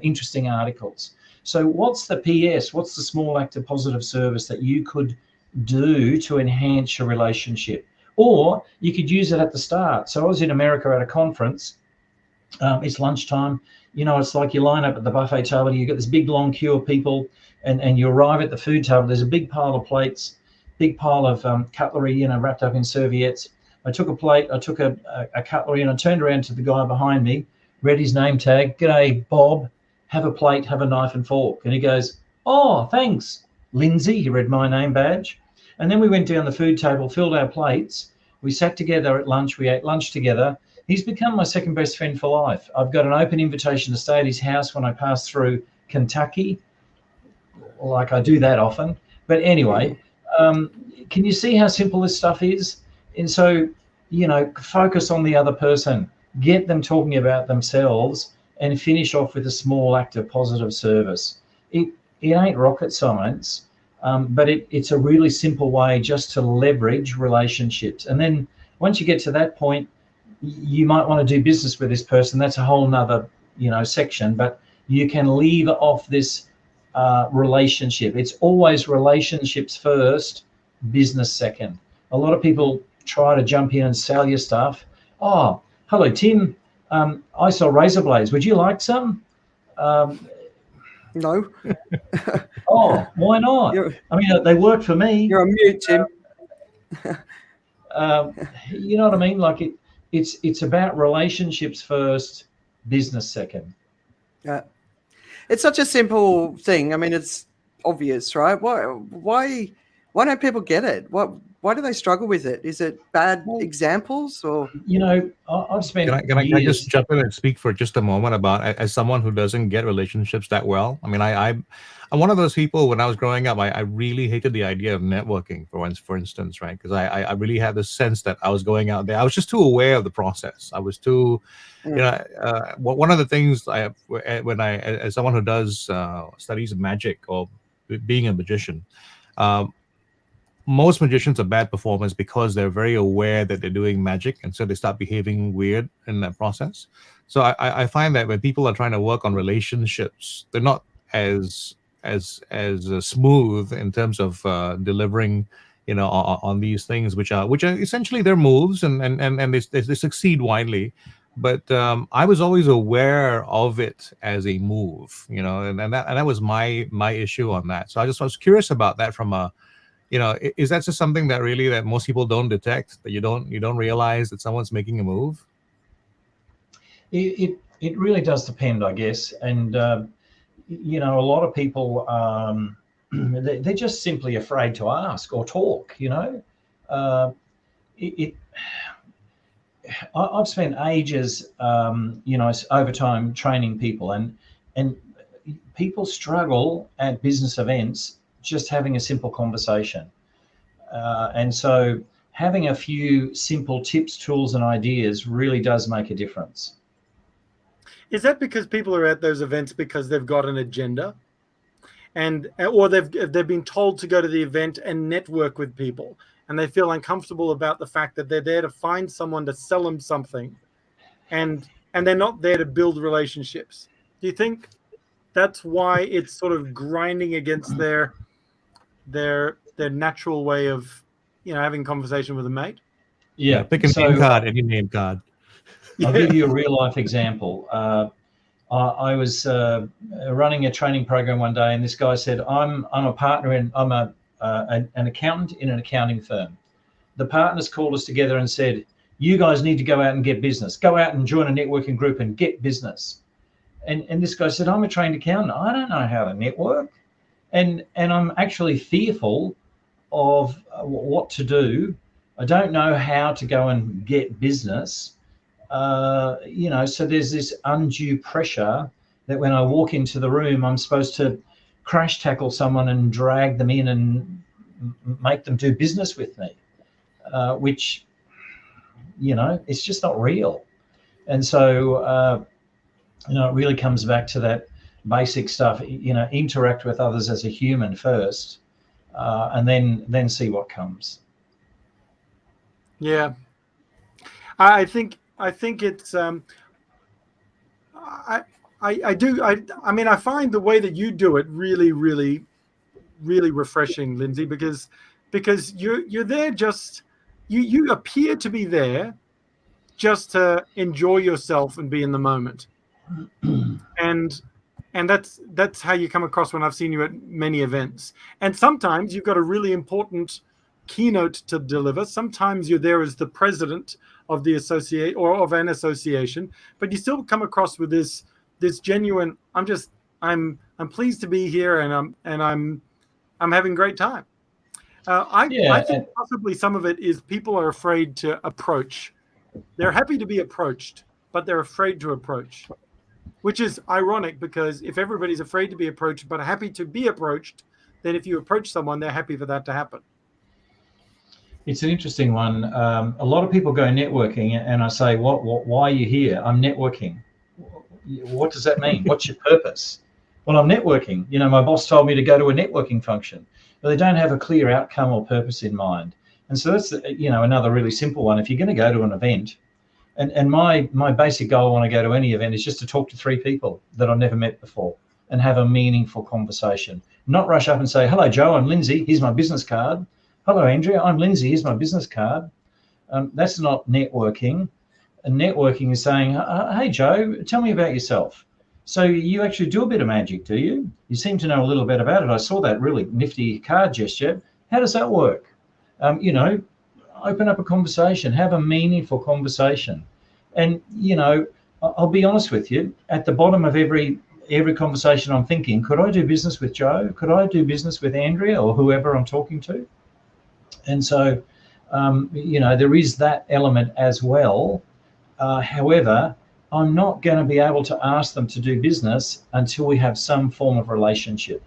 interesting articles. So what's the PS? What's the small act of positive service that you could do to enhance your relationship? Or you could use it at the start. So I was in America at a conference. It's lunchtime. It's like you line up at the buffet table. You get this big long queue of people, and you arrive at the food table. There's a big pile of plates, big pile of cutlery, wrapped up in serviettes. I took a plate. I took a cutlery, and I turned around to the guy behind me, read his name tag. G'day, Bob. Have a plate, have a knife and fork. And he goes, oh, thanks, Lindsay. He read my name badge. And then we went down the food table, filled our plates. We sat together at lunch. We ate lunch together. He's become my second best friend for life. I've got an open invitation to stay at his house when I pass through Kentucky. Like I do that often. But anyway, can you see how simple this stuff is? And so, focus on the other person. Get them talking about themselves and finish off with a small act of positive service. It ain't rocket science. But it's a really simple way just to leverage relationships. And then once you get to that point, you might want to do business with this person. That's a whole nother, section, but you can leave off this relationship. It's always relationships first, business second. A lot of people try to jump in and sell you stuff. Oh, hello, Tim. I sell razor blades. Would you like some? No. Oh, why not? They work for me. You're on mute, Tim. You know what I mean? Like it's about relationships first, business second. Yeah. It's such a simple thing. It's obvious, right? Why don't people get it? why do they struggle with it? Is it bad Well, examples or? I've spent Can I years. just jump in and speak for just a moment about, as someone who doesn't get relationships that well? I mean, I'm one of those people. When I was growing up, I really hated the idea of networking, for instance, right? Because I really had this sense that I was going out there. I was just too aware of the process. I was too, one of the things as someone who does studies of magic or being a magician, most magicians are bad performers because they're very aware that they're doing magic, and so they start behaving weird in that process. So I find that when people are trying to work on relationships, they're not as smooth in terms of delivering, on these things, which are essentially their moves, and they succeed widely. But I was always aware of it as a move, and that was my issue on that. So I was curious about that from a, is that just something that most people don't detect, that you don't realize that someone's making a move? It really does depend, I guess. And, a lot of people, they're just simply afraid to ask or talk, I've spent ages, over time training people, and people struggle at business events just having a simple conversation. And so having a few simple tips, tools, and ideas really does make a difference. Is that because people are at those events because they've got an agenda, or they've been told to go to the event and network with people, and they feel uncomfortable about the fact that they're there to find someone to sell them something, and they're not there to build relationships? Do you think that's why it's sort of grinding against their natural way of having conversation with a mate? Yeah, pick a name card, any name card. I'll give you a real life example. I was running a training program one day, and this guy said, I'm a partner in, I'm an accountant in an accounting firm. The partners called us together and said, you guys need to go out and get business. Go out and join a networking group and get business. And this guy said, I'm a trained accountant. I don't know how to network. And I'm actually fearful of what to do. I don't know how to go and get business. So there's this undue pressure that when I walk into the room, I'm supposed to crash tackle someone and drag them in and make them do business with me, which, it's just not real. And so, it really comes back to that basic stuff, interact with others as a human first, and then see what comes. Yeah. I think it's I find the way that you do it really, really, really refreshing, Lindsay, because you're there just you appear to be there just to enjoy yourself and be in the moment. And that's how you come across when I've seen you at many events. And sometimes you've got a really important keynote to deliver. Sometimes you're there as the president of the associate or of an association, but you still come across with this genuine, I'm pleased to be here, and I'm having a great time. I think possibly some of it is people are afraid to approach. They're happy to be approached, but they're afraid to approach, which is ironic, because if everybody's afraid to be approached but happy to be approached, then if you approach someone, they're happy for that to happen. It's an interesting one. A lot of people go networking, and I say, why are you here? I'm networking. What does that mean? What's your purpose? Well, I'm networking. My boss told me to go to a networking function, but they don't have a clear outcome or purpose in mind. And so that's, another really simple one. If you're going to go to an event, and my basic goal when I go to any event is just to talk to 3 people that I've never met before and have a meaningful conversation. Not rush up and say, hello, Joe, I'm Lindsay. Here's my business card. Hello, Andrea, I'm Lindsay. Here's my business card. That's not networking. And networking is saying, hey, Joe, tell me about yourself. So you actually do a bit of magic, do you? You seem to know a little bit about it. I saw that really nifty card gesture. How does that work? Open up a conversation, have a meaningful conversation. And, I'll be honest with you, at the bottom of every conversation I'm thinking, could I do business with Joe? Could I do business with Andrea or whoever I'm talking to? And so, there is that element as well. However, I'm not going to be able to ask them to do business until we have some form of relationship.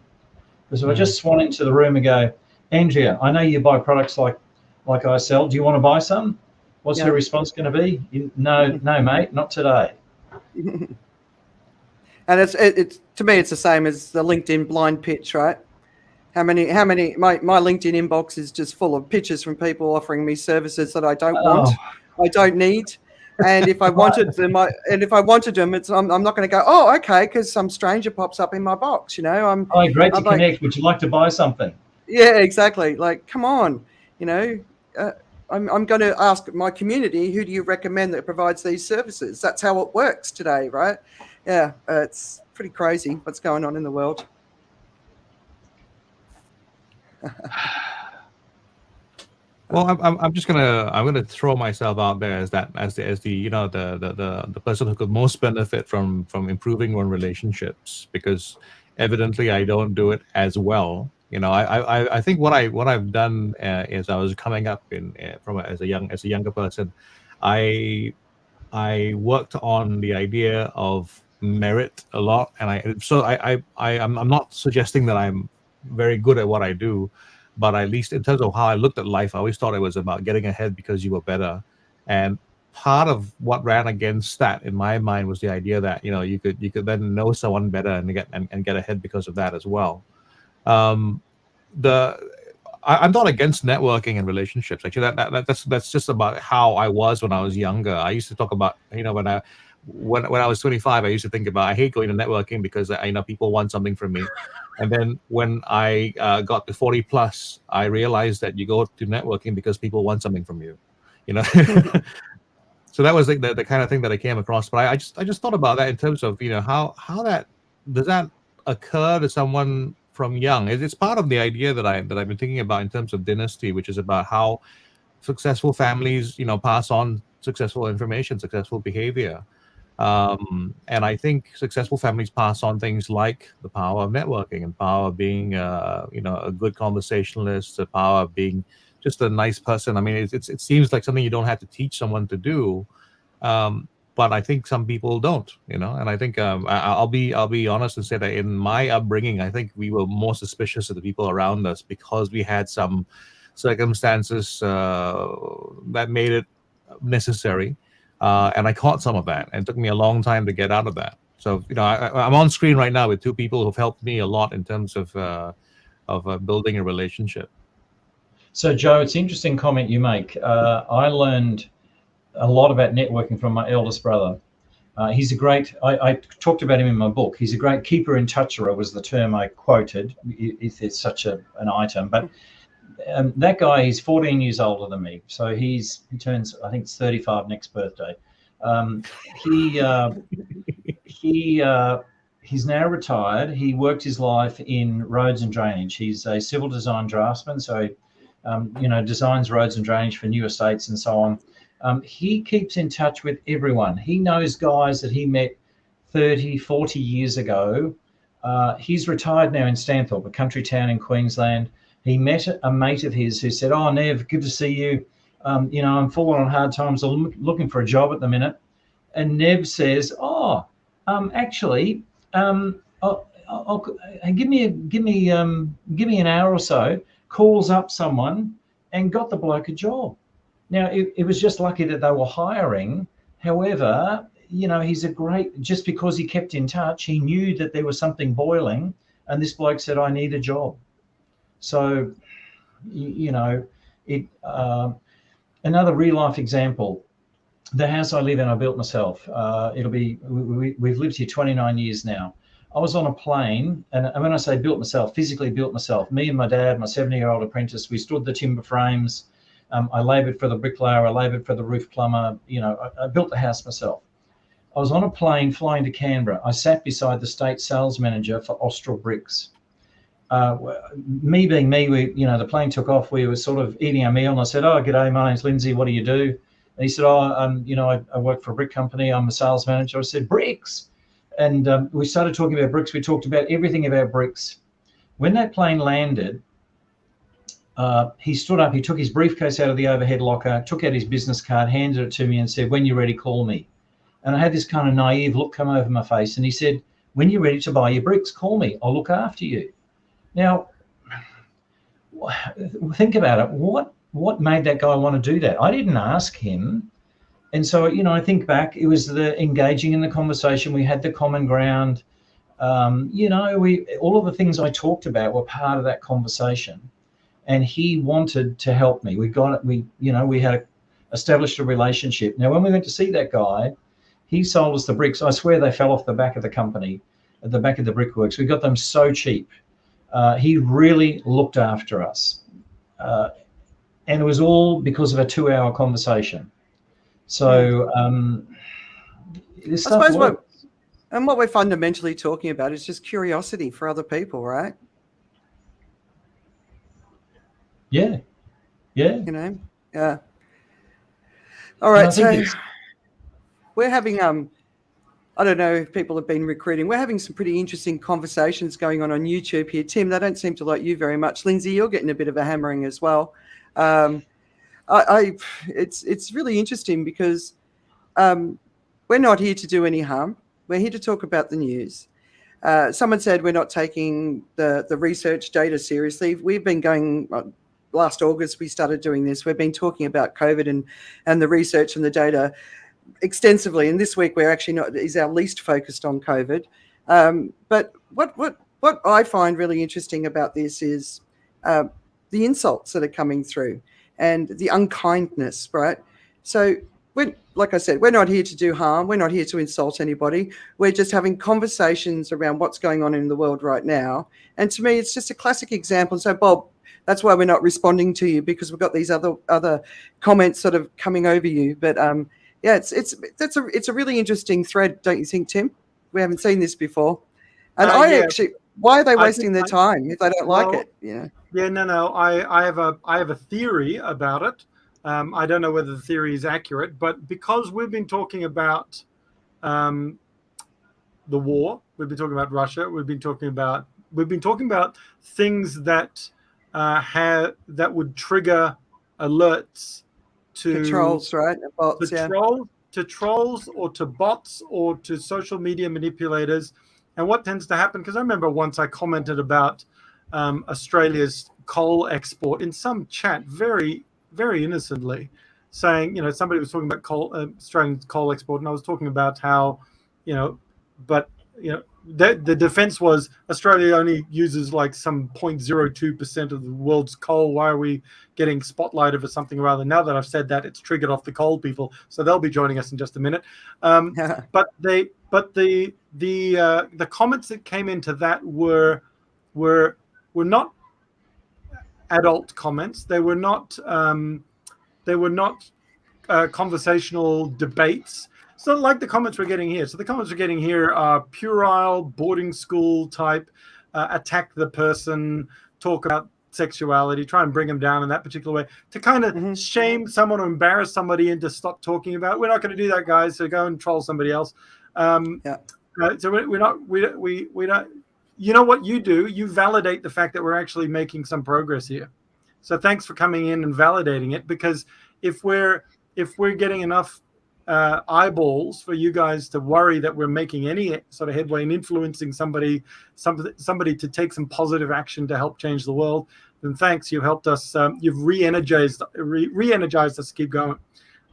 Because if I just swan into the room and go, Andrea, I know you buy products like I sell. Do you want to buy some? What's her response going to be? No, mate, not today. And it's to me, it's the same as the LinkedIn blind pitch, right? How many? My LinkedIn inbox is just full of pictures from people offering me services that I don't want, I don't need. And if I wanted them, I'm not going to go, oh, okay, because some stranger pops up in my box, you know. Great to connect. Would you like to buy something? Yeah, exactly. Like, come on, you know. I'm going to ask my community, who do you recommend that provides these services? That's how it works today, right? Yeah, it's pretty crazy what's going on in the world. Well, I'm gonna throw myself out there as the the person who could most benefit from improving on relationships, because evidently I don't do it as well. You know, I think what I've done is, I was coming up as a younger person, I worked on the idea of merit a lot, and I'm not suggesting that I'm very good at what I do, but at least in terms of how I looked at life, I always thought it was about getting ahead because you were better. And part of what ran against that in my mind was the idea that, you know, you could then know someone better and get ahead because of that as well. I'm not against networking and relationships. Actually, that's just about how I was when I was younger. I used to talk about, you know, when I was 25, I used to think about, I hate going to networking because people want something from me. And then when I got to 40 plus, I realized that you go to networking because people want something from you, you know. So that was the kind of thing that I came across. But I just thought about that in terms of, you know, how that does that occur to someone from young. It's part of the idea that I've been thinking about in terms of dynasty, which is about how successful families, you know, pass on successful information, successful behavior. And I think successful families pass on things like the power of networking and power of being, a good conversationalist, the power of being just a nice person. I mean, it seems like something you don't have to teach someone to do, but I think some people don't, you know. And I think I'll be honest and say that in my upbringing, I think we were more suspicious of the people around us because we had some circumstances that made it necessary. And I caught some of that, and it took me a long time to get out of that. So, you know, I'm on screen right now with two people who've helped me a lot in terms of building a relationship. So, Joe, it's an interesting comment you make. I learned a lot about networking from my eldest brother. He's a great, I talked about him in my book. He's a great keeper in toucherer was the term I quoted, if there's such an item. But that guy is 14 years older than me. So he turns, I think it's 35 next birthday. He's now retired. He worked his life in roads and drainage. He's a civil design draftsman. So, designs roads and drainage for new estates and so on. He keeps in touch with everyone. He knows guys that he met 30, 40 years ago. He's retired now in Stanthorpe, a country town in Queensland. He met a mate of his who said, "Oh, Nev, good to see you. I'm falling on hard times. I'm looking for a job at the minute." And Nev says, "Oh, actually, give me an hour or so." Calls up someone and got the bloke a job. Now, it was just lucky that they were hiring. However, he's a great, just because he kept in touch, he knew that there was something boiling, and this bloke said, "I need a job." So, another real life example, the house I live in, I built myself. We've lived here 29 years now. I was on a plane, and when I say built myself, physically built myself, me and my dad, my 70-year-old apprentice, we stood the timber frames. I laboured for the bricklayer, I laboured for the roof plumber. I built the house myself. I was on a plane flying to Canberra. I sat beside the state sales manager for Austral Bricks. Me being me, the plane took off. We were sort of eating our meal, and I said, "Oh, g'day, my name's Lindsay. What do you do?" And he said, I work for a brick company. I'm a sales manager." I said, "Bricks?" And we started talking about bricks. We talked about everything about bricks. When that plane landed, he stood up, he took his briefcase out of the overhead locker, took out his business card, handed it to me and said, "When you're ready, call me." And I had this kind of naive look come over my face. And he said, "When you're ready to buy your bricks, call me. I'll look after you." Now, think about it. What made that guy want to do that? I didn't ask him. And so, I think back, it was the engaging in the conversation. We had the common ground. All of the things I talked about were part of that conversation. And he wanted to help me. We had established a relationship. Now, when we went to see that guy, he sold us the bricks. I swear they fell off the back of the company, at the back of the brickworks. We got them so cheap. He really looked after us. And it was all because of a 2-hour conversation. So this stuff works. What we're fundamentally talking about is just curiosity for other people, right? Yeah. Yeah. All right. So we're having, I don't know if people have been recruiting. We're having some pretty interesting conversations going on YouTube here. Tim, they don't seem to like you very much. Lindsay, you're getting a bit of a hammering as well. It's really interesting because we're not here to do any harm. We're here to talk about the news. Someone said we're not taking the research data seriously. We've been going, last August we started doing this. We've been talking about COVID and the research and the data extensively. And this week we're actually is our least focused on COVID. But what I find really interesting about this is the insults that are coming through and the unkindness, right? So like I said, we're not here to do harm. We're not here to insult anybody. We're just having conversations around what's going on in the world right now. And to me, it's just a classic example. So, Bob, that's why we're not responding to you, because we've got these other comments sort of coming over you. But yeah, it's a really interesting thread, don't you think, Tim? We haven't seen this before. And why are they wasting their time if they don't like it? Yeah. Yeah, no. I have a theory about it. I don't know whether the theory is accurate, but because we've been talking about the war, we've been talking about Russia, we've been talking about things that that would trigger alerts to trolls, right? Bots, to trolls or to bots or to social media manipulators. And what tends to happen, because I remember once I commented about Australia's coal export in some chat very, very innocently, saying, somebody was talking about Australian coal export, and I was talking about how, the defense was Australia only uses like some 0.02% of the world's coal. Why are we getting spotlighted for something rather? Now that I've said that, it's triggered off the coal people, so they'll be joining us in just a minute. But the comments that came into that were not adult comments. They were not conversational debates. So like the comments we're getting here. So the comments we're getting here are puerile, boarding school type, attack the person, talk about sexuality, try and bring them down in that particular way, to kind of shame someone or embarrass somebody into stop talking about it. We're not going to do that, guys. So go and troll somebody else. So we don't. You know what you do? You validate the fact that we're actually making some progress here. So thanks for coming in and validating it, because if we're getting enough eyeballs for you guys to worry that we're making any sort of headway in influencing somebody to take some positive action to help change the world, then thanks. You've helped us. You've re-energized us to keep going.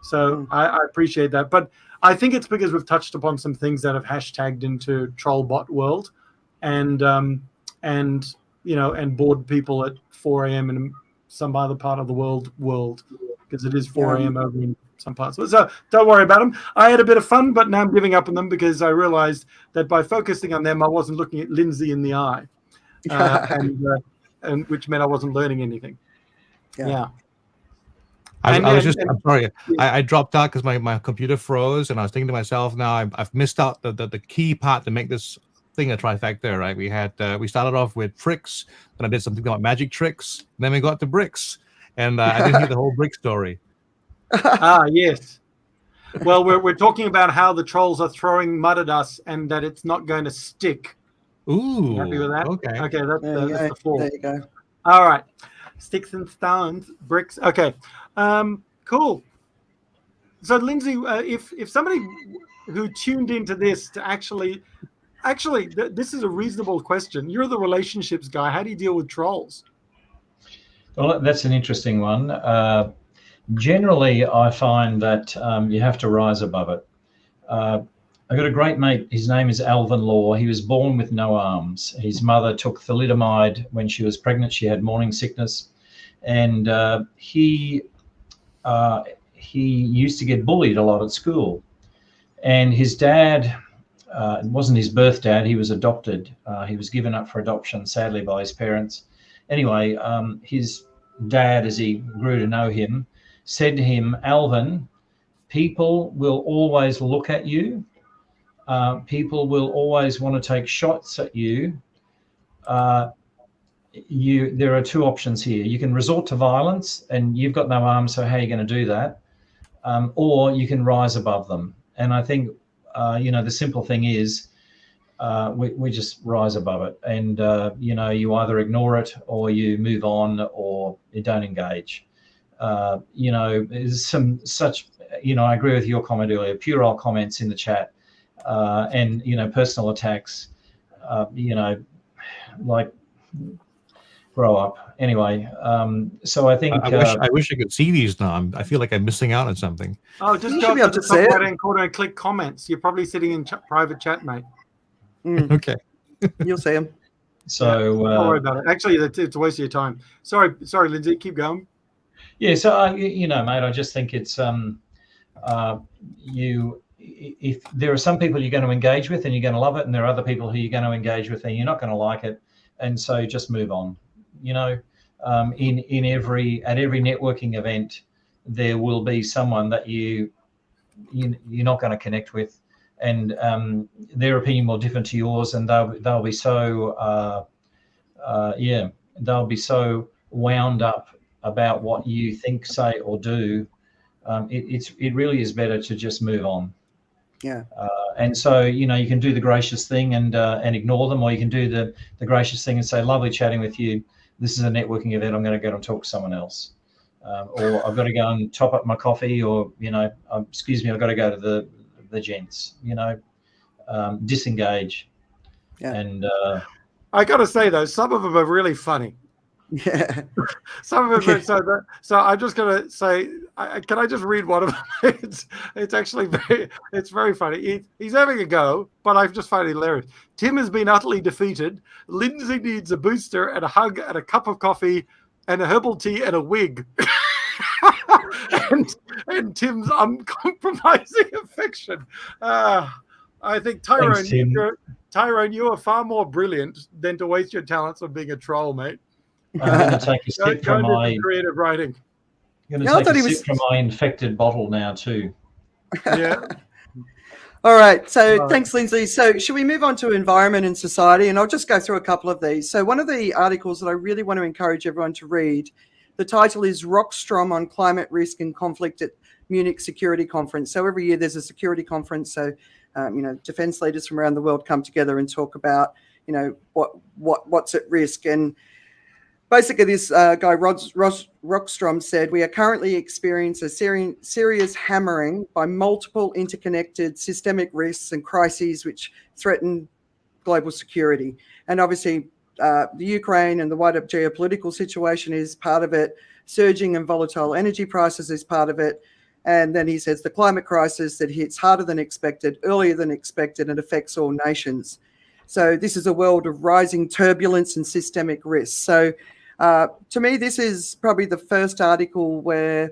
So I appreciate that. But I think it's because we've touched upon some things that have hashtagged into trollbot world, and bored people at 4 a.m. in some other part of the world, because it is 4 a.m. over in some parts. So don't worry about them. I had a bit of fun, but now I'm giving up on them because I realized that by focusing on them, I wasn't looking at Lindsay in the eye, and which meant I wasn't learning anything. Yeah. I'm sorry. I dropped out because my computer froze, and I was thinking to myself, now I've missed out the key part to make this thing a trifecta, right? We started off with tricks, then I did something about magic tricks, then we got to bricks, and I didn't hear the whole brick story. Yes. Well, we're talking about how the trolls are throwing mud at us and that it's not going to stick. Ooh. You happy with that? Okay. Okay, that's the 4. There you go. All right. Sticks and stones, bricks. Okay, cool. So, Lindsay, if somebody who tuned into this to actually, this is a reasonable question. You're the relationships guy. How do you deal with trolls? Well, that's an interesting one. Generally, I find that you have to rise above it. I got a great mate. His name is Alvin Law. He was born with no arms. His mother took thalidomide when she was pregnant. She had morning sickness, and he used to get bullied a lot at school. And his dad, it wasn't his birth dad. He was adopted. He was given up for adoption, sadly, by his parents. Anyway, his dad, as he grew to know him, said to him, "Alvin, people will always look at you. People will always want to take shots at you. There are two options here. You can resort to violence, and you've got no arms, so how are you going to do that? Or you can rise above them." And I think, the simple thing is, we just rise above it. And, you either ignore it or you move on or you don't engage. There's some such, I agree with your comment earlier, puerile comments in the chat, and, personal attacks, like grow up. Anyway, so I think... I wish I could see these now. I feel like I'm missing out on something. Oh, just go to the top right-hand corner and click comments. You're probably sitting in private chat, mate. Okay. You'll see them. So don't worry about it. Actually, it's a waste of your time. Sorry, Lindsay. Keep going. Yeah. So mate, I just think it's if there are some people you're going to engage with and you're going to love it, and there are other people who you're going to engage with and you're not going to like it, and so just move on. At every networking event, there will be someone that you're not going to connect with, and their opinion will differ to yours, and they'll be so they'll be so wound up about what you think, say, or do. It really is better to just move on. Yeah. And so you can do the gracious thing and ignore them, or you can do the gracious thing and say, "Lovely chatting with you. This is a networking event. I'm going to go and talk to someone else." Or I've got to go and top up my coffee, or excuse me, I've got to go to the gents. Disengage. Yeah. And I got to say though, some of them are really funny. Yeah. Some of them. So I'm just going to say, can I just read one of them? It's actually very funny. He's having a go, but I've just found it hilarious. Tim has been utterly defeated. Lindsay needs a booster and a hug and a cup of coffee and a herbal tea and a wig. and Tim's uncompromising affection. I think Tyrone, you are far more brilliant than to waste your talents on being a troll, mate. I'm going to take a sip from my creative writing. I'm going to take a sip from my infected bottle now too. Yeah. All right. So thanks, Lindsay. So should we move on to environment and society? And I'll just go through a couple of these. So one of the articles that I really want to encourage everyone to read, the title is Rockstrom on Climate Risk and Conflict at Munich Security Conference. So every year there's a security conference. So, defense leaders from around the world come together and talk about, what's at risk. And basically, this guy, Rockstrom, said, "We are currently experiencing a serious hammering by multiple interconnected systemic risks and crises which threaten global security." And obviously, the Ukraine and the wider geopolitical situation is part of it. Surging and volatile energy prices is part of it. And then he says the climate crisis that hits harder than expected, earlier than expected, and affects all nations. So this is a world of rising turbulence and systemic risks. So to me, this is probably the first article where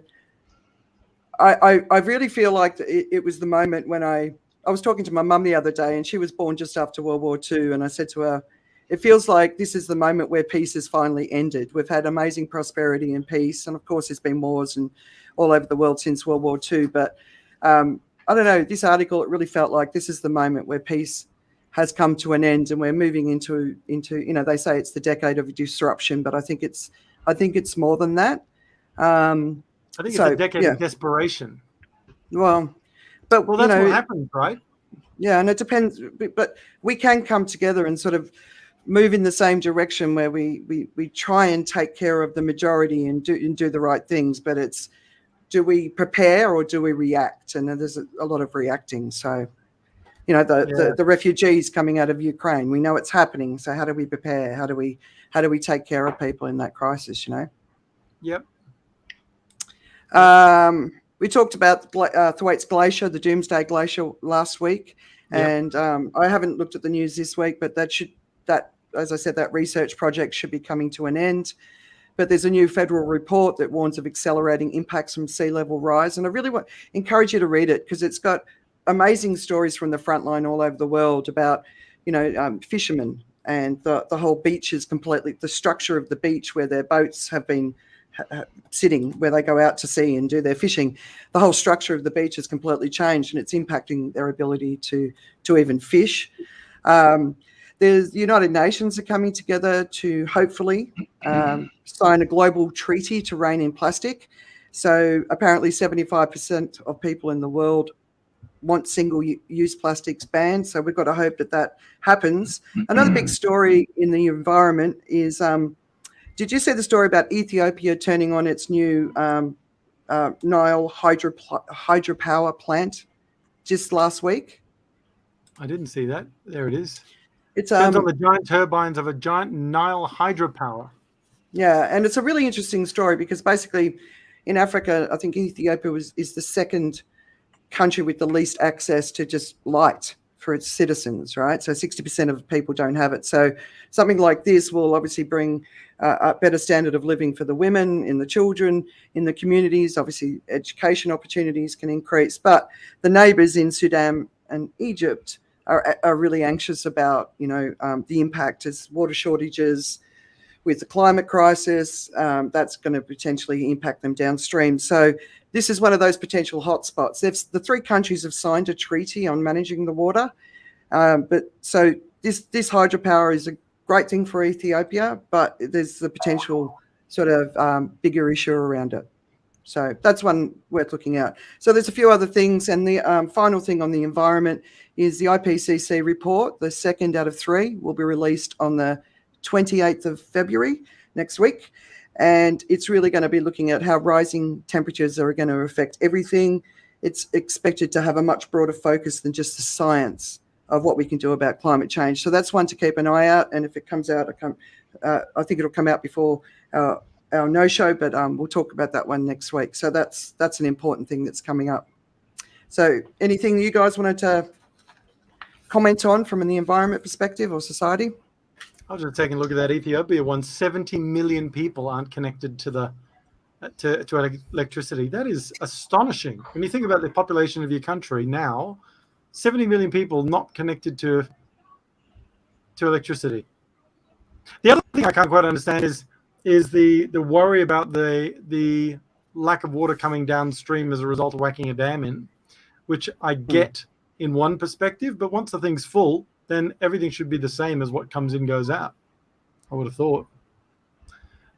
I really feel like it was the moment when I was talking to my mum the other day, and she was born just after World War II. And I said to her, it feels like this is the moment where peace has finally ended. We've had amazing prosperity and peace. And of course, there's been wars and all over the world since World War II. But I don't know, this article, it really felt like this is the moment where peace has come to an end, and we're moving into they say it's the decade of disruption, but I think it's more than that. I think it's a decade of desperation. Well, that's what happens, right? Yeah, and it depends. But we can come together and sort of move in the same direction where we try and take care of the majority and do the right things, but it's, do we prepare or do we react? And there's a lot of reacting. So, you know, the refugees coming out of Ukraine, we know it's happening. So how do we prepare? How do we take care of people in that crisis, you know? Yep. We talked about Thwaites Glacier, the Doomsday Glacier last week. Yep. And I haven't looked at the news this week, but that, as I said, that research project should be coming to an end. But there's a new federal report that warns of accelerating impacts from sea level rise. And I really encourage you to read it, because it's got amazing stories from the front line all over the world about, you know, fishermen and the whole beach is completely, the structure of the beach where their boats have been sitting, where they go out to sea and do their fishing. The whole structure of the beach has completely changed, and it's impacting their ability to even fish. The United Nations are coming together to hopefully sign a global treaty to rein in plastic. So apparently 75% of people in the world want single-use plastics banned. So we've got to hope that happens. Another big story in the environment is, did you see the story about Ethiopia turning on its new Nile hydropower plant just last week? I didn't see that. There it is. It's turns on the giant turbines of a giant Nile hydropower. Yeah, and it's a really interesting story, because basically in Africa, I think Ethiopia is the second country with the least access to just light for its citizens, right? So 60% of people don't have it. So something like this will obviously bring a better standard of living for the women, in the children, in the communities. Obviously, education opportunities can increase. But the neighbours in Sudan and Egypt are really anxious about, you know, the impact as water shortages with the climate crisis. That's going to potentially impact them downstream. So this is one of those potential hotspots. The three countries have signed a treaty on managing the water. But so this hydropower is a great thing for Ethiopia, but there's the potential sort of bigger issue around it. So that's one worth looking at. So there's a few other things. And the final thing on the environment is the IPCC report. The second out of 3 will be released on the 28th of February next week. And it's really going to be looking at how rising temperatures are going to affect everything. It's expected to have a much broader focus than just the science of what we can do about climate change. So that's one to keep an eye out. And if it comes out, I think it'll come out before our no-show, but we'll talk about that one next week. So that's an important thing that's coming up. So anything you guys wanted to comment on from the environment perspective or society? I was just taking a look at that Ethiopia one. 70 million people aren't connected to electricity. That is astonishing. When you think about the population of your country now, 70 million people not connected to electricity. The other thing I can't quite understand is the worry about the lack of water coming downstream as a result of whacking a dam in, which I get in one perspective, but once the thing's full, then everything should be the same as what comes in goes out, I would have thought.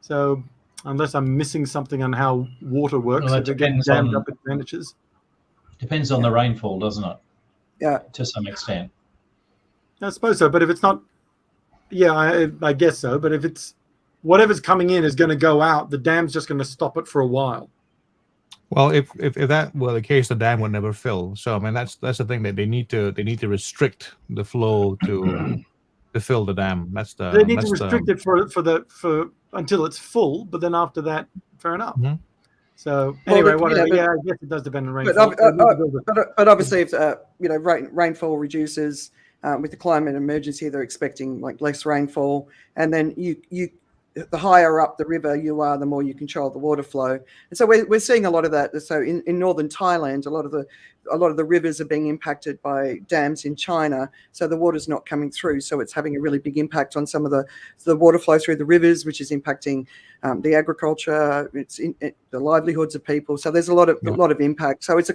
So unless I'm missing something on how water works, well, it depends on up advantages. Depends on the rainfall, doesn't it? Yeah, to some extent. I suppose so, but if it's not, I guess so. But if it's whatever's coming in is going to go out, the dam's just going to stop it for a while. Well, if that were the case, the dam would never fill. So I mean, that's the thing, that they need to restrict the flow to fill the dam. They need to restrict it for until it's full, but then after that, fair enough. Mm-hmm. So anyway, I guess it does depend on rainfall. But obviously, if rainfall reduces with the climate emergency, they're expecting like less rainfall, and then the higher up the river you are, the more you control the water flow. And so we're seeing a lot of that. So in northern Thailand, a lot of the rivers are being impacted by dams in China. So the water's not coming through. So it's having a really big impact on some of the water flow through the rivers, which is impacting the agriculture, the livelihoods of people. So there's a lot of impact. So it's a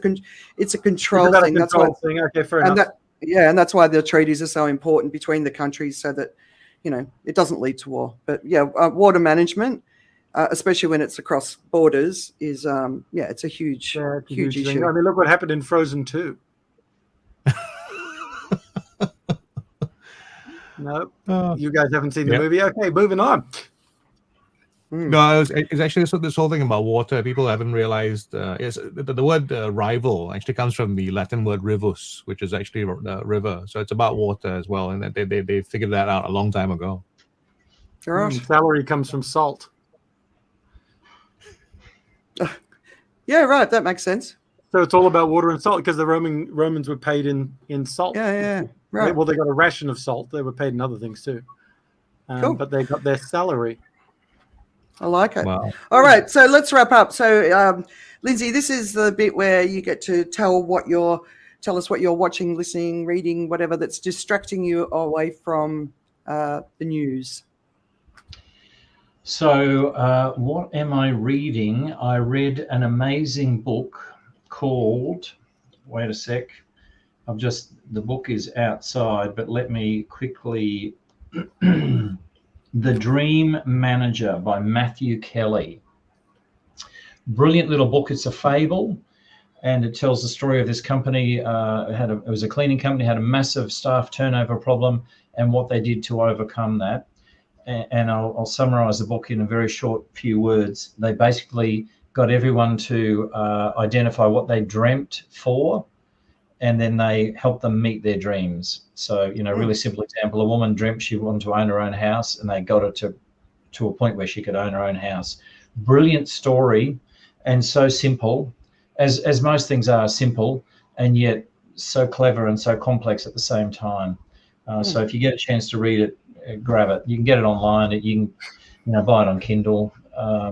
control thing. That's why. Okay, fair enough. And that's why the treaties are so important between the countries, so that it doesn't lead to war. But water management, especially when it's across borders, is it's a huge issue. I mean, look what happened in Frozen 2. No, Uh, you guys haven't seen the yeah. movie. Okay, moving on. No, it's actually this whole thing about water. People haven't realized. Yes, the word rival actually comes from the Latin word rivus, which is actually river. So it's about water as well, and they figured that out a long time ago. All right. Salary comes from salt. Yeah, right. That makes sense. So it's all about water and salt because the Romans were paid in salt. Yeah. Right. Well, they got a ration of salt. They were paid in other things too. Cool. But they got their salary. I like it. Wow. All right, so let's wrap up. So, Lindsay, this is the bit where you get to tell us what you're watching, listening, reading, whatever that's distracting you away from the news. So, what am I reading? I read an amazing book called, wait a sec, the book is outside, but let me quickly, The Dream Manager by Matthew Kelly. Brilliant little book. It's a fable, and it tells the story of this company. It was a cleaning company, had a massive staff turnover problem, and what they did to overcome that. And I'll summarize the book in a very short few words. They basically got everyone to identify what they dreamt for, and then they helped them meet their dreams. So, really simple example. A woman dreamt she wanted to own her own house, and they got her to a point where she could own her own house. Brilliant story, and so simple, as most things are, simple, and yet so clever and so complex at the same time. So if you get a chance to read it, grab it. You can get it online. You can buy it on Kindle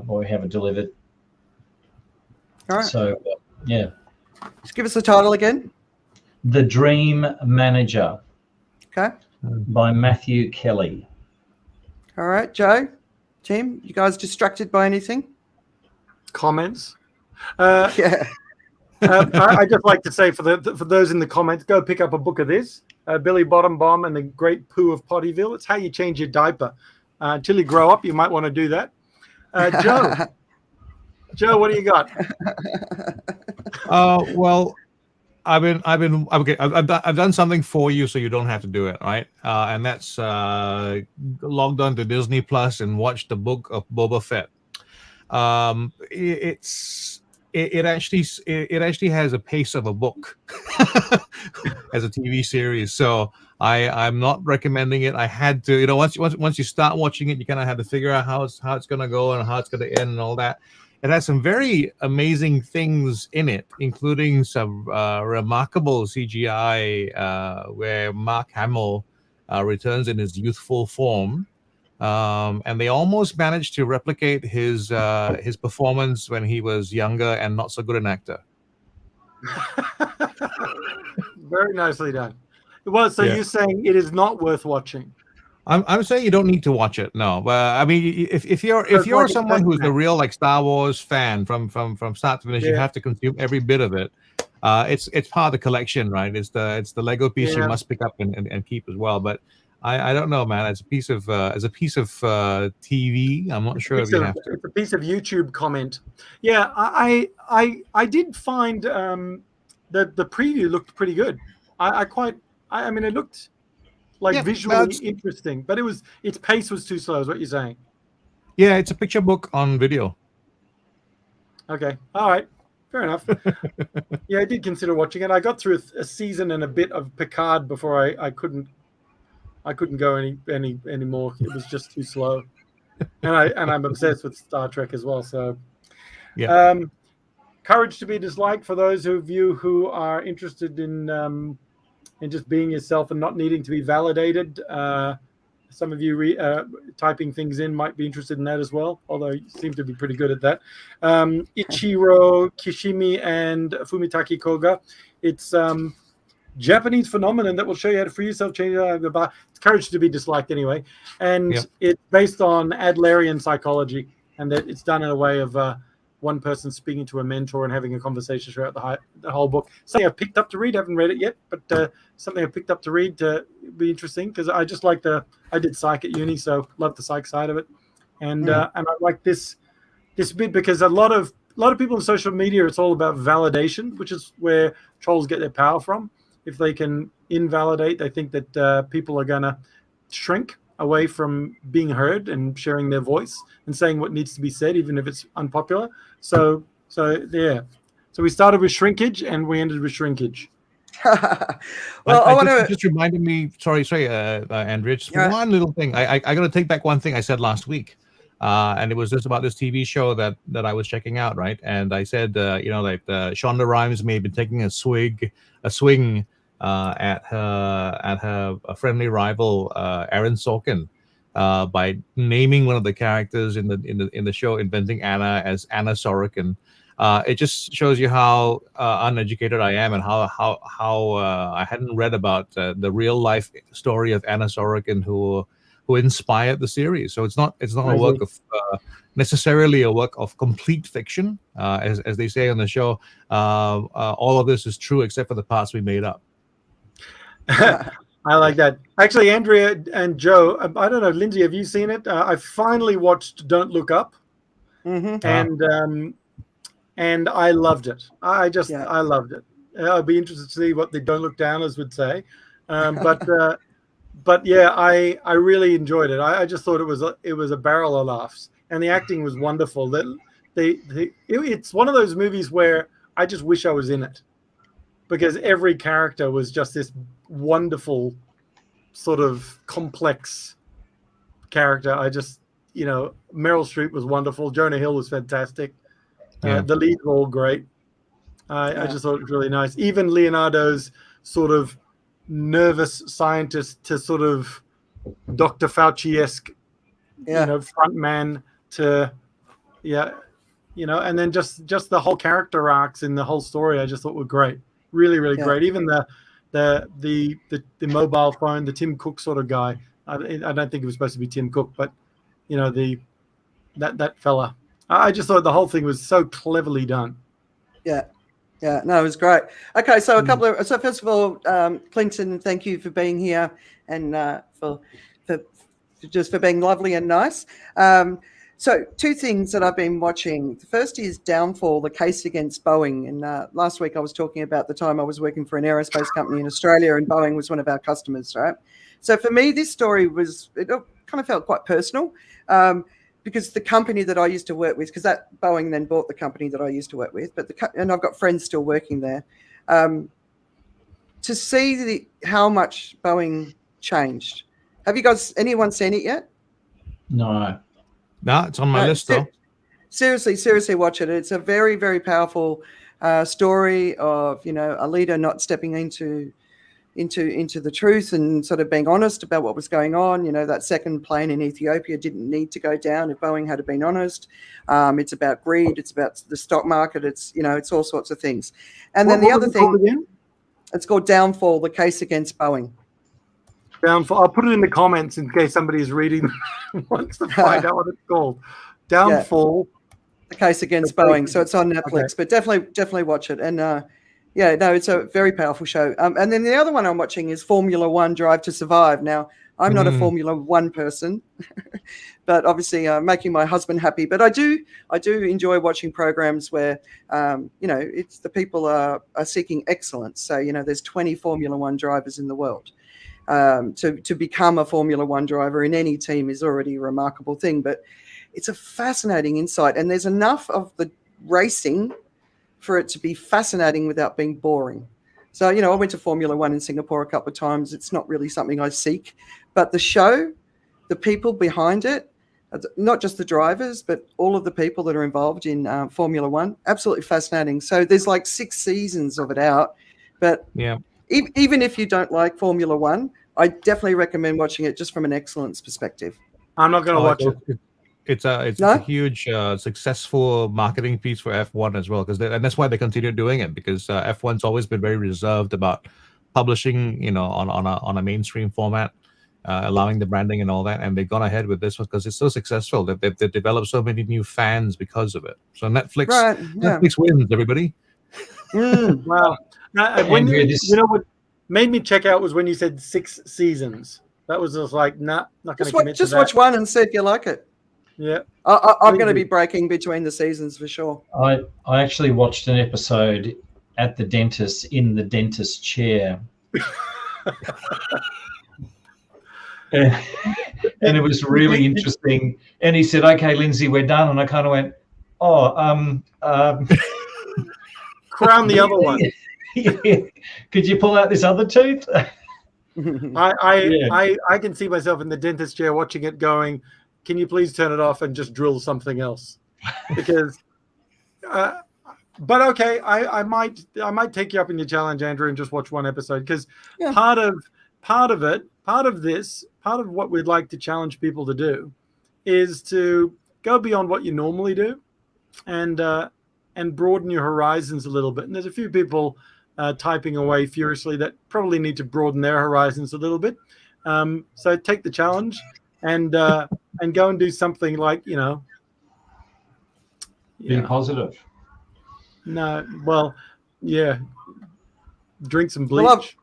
or have it delivered. All right. So, yeah. Just give us the title again. The Dream Manager. Okay. By Matthew Kelly. All right, Joe, Tim, you guys distracted by anything? Comments? Yeah. I just like to say for those in the comments, go pick up a book of this, Billy Bottom Bomb and the Great Poo of Pottyville. It's how you change your diaper. Until you grow up, you might want to do that. Joe, what do you got? Well, I've done something for you, so you don't have to do it, right? And that's logged on to Disney Plus and watched the book of Boba Fett. It actually has a pace of a book as a TV series. So I'm not recommending it. I had to, once you start watching it, you kind of have to figure out how it's gonna go and how it's gonna end and all that. It has some very amazing things in it, including some remarkable CGI where Mark Hamill returns in his youthful form. And they almost managed to replicate his performance when he was younger and not so good an actor. Very nicely done. Well, so You're saying it is not worth watching? I'm saying you don't need to watch it. No, but I mean, if you're someone who's a real Star Wars fan from start to finish, you have to consume every bit of it. It's part of the collection, right? It's the Lego piece you must pick up and keep as well. But I don't know, man. As a piece of TV, I'm not sure if you have to. It's a piece of YouTube comment. Yeah, I did find that the preview looked pretty good. I mean, it looked visually interesting, but its pace was too slow, is what you're saying. Yeah, it's a picture book on video. Okay, all right, fair enough. Yeah, I did consider watching it. I got through a season and a bit of Picard before I couldn't go any more. It was just too slow, and I'm obsessed with Star Trek as well. So, courage to be disliked for those of you who are interested in just being yourself and not needing to be validated. Some of you typing things in might be interested in that as well, although you seem to be pretty good at that. Ichiro Kishimi and Fumitaki Koga. It's Japanese phenomenon that will show you how to free yourself, change it's courage to be disliked anyway. And it's based on Adlerian psychology, and that it's done in a way of one person speaking to a mentor and having a conversation throughout the whole book. Something I've picked up to read. I haven't read it yet, but something I've picked up to read to be interesting, because I just like I did psych at uni, so love the psych side of it. And I like this bit because a lot of people on social media, it's all about validation, which is where trolls get their power from. If they can invalidate, they think that people are going to shrink away from being heard and sharing their voice and saying what needs to be said, even if it's unpopular. So yeah. So we started with shrinkage and we ended with shrinkage. Well, just reminded me. Sorry, Andrea. Just one little thing. I got to take back one thing I said last week, and it was just about this TV show that I was checking out, right? And I said, Shonda Rhimes may have been taking a swing at her friendly rival Aaron Sorkin by naming one of the characters in the show, inventing Anna as Anna Sorokin. It just shows you how uneducated I am, and how I hadn't read about the real life story of Anna Sorokin, who inspired the series. So it's not a work of necessarily a work of complete fiction, as they say on the show. All of this is true except for the parts we made up. I like that. Actually, Andrea and Joe, I don't know, Lindsay, have you seen it? I finally watched Don't Look Up, and I loved it. I loved it. I'd be interested to see what the Don't Look Downers would say, but yeah, I really enjoyed it. I just thought it was a barrel of laughs, and the acting was wonderful. It's one of those movies where I just wish I was in it, because every character was just this wonderful sort of complex character. Meryl Streep was wonderful. Jonah Hill was fantastic. The leads were all great. I just thought it was really nice. Even Leonardo's sort of nervous scientist to sort of Dr. Fauci-esque, front man to, and then just the whole character arcs in the whole story, I just thought were great. Really, really great. Even the mobile phone, the Tim Cook sort of guy. I don't think it was supposed to be Tim Cook, but that fella. I just thought the whole thing was so cleverly done. Yeah, no, it was great. Okay, so first of all, Clinton, thank you for being here and for being lovely and nice. So two things that I've been watching. The first is Downfall, the case against Boeing. And last week I was talking about the time I was working for an aerospace company in Australia, and Boeing was one of our customers, right? So for me, this story it kind of felt quite personal. Because the company that I used to work with, because that Boeing then bought the company that I used to work with, and I've got friends still working there, to see how much Boeing changed. Have you guys, anyone seen it yet? No, it's on my list though. Seriously watch it. It's a very, very powerful story of, a leader not stepping into the truth and sort of being honest about what was going on. That second plane in Ethiopia didn't need to go down if Boeing had been honest. It's about greed. It's about the stock market. It's all sorts of things. And then the other thing, it's called Downfall, the case against Boeing. Downfall. I'll put it in the comments in case somebody's reading wants to find out what it's called. Downfall. The case against Boeing. So it's on Netflix, but definitely watch it. And it's a very powerful show. And then the other one I'm watching is Formula One Drive to Survive. Now, I'm not a Formula One person, but obviously making my husband happy. But I do enjoy watching programs where, it's the people are seeking excellence. So, there's 20 Formula One drivers in the world. To become a Formula One driver in any team is already a remarkable thing. But it's a fascinating insight. And there's enough of the racing for it to be fascinating without being boring. So, I went to Formula One in Singapore a couple of times. It's not really something I seek, but the show, the people behind it, not just the drivers, but all of the people that are involved in Formula One, absolutely fascinating. So there's like 6 seasons of it out, but even if you don't like Formula One, I definitely recommend watching it just from an excellence perspective. I'm not going to watch it. It's a huge successful marketing piece for F1 as well, and that's why they continue doing it, because F1's always been very reserved about publishing, on a mainstream format, allowing the branding and all that, and they've gone ahead with this one because it's so successful that they've developed so many new fans because of it. So Netflix wins, everybody. Wow. What made me check out was when you said 6 seasons. That was just like, not going to commit to that. Just watch one and see if you like it. Yeah, I'm going to be breaking between the seasons for sure. I actually watched an episode at the dentist in the dentist chair. And it was really interesting. And he said, "Okay, Lindsay, we're done." And I kind of went, "Oh, crown the other one." Could you pull out this other tooth?" I can see myself in the dentist chair watching it going, "Can you please turn it off and just drill something else?" Because but okay, I might take you up in your challenge, Andrew, and just watch one episode, because part of what we'd like to challenge people to do is to go beyond what you normally do and broaden your horizons a little bit. And there's a few people typing away furiously that probably need to broaden their horizons a little bit. So take the challenge and go and do something like, be positive. No, well, yeah. Drink some bleach.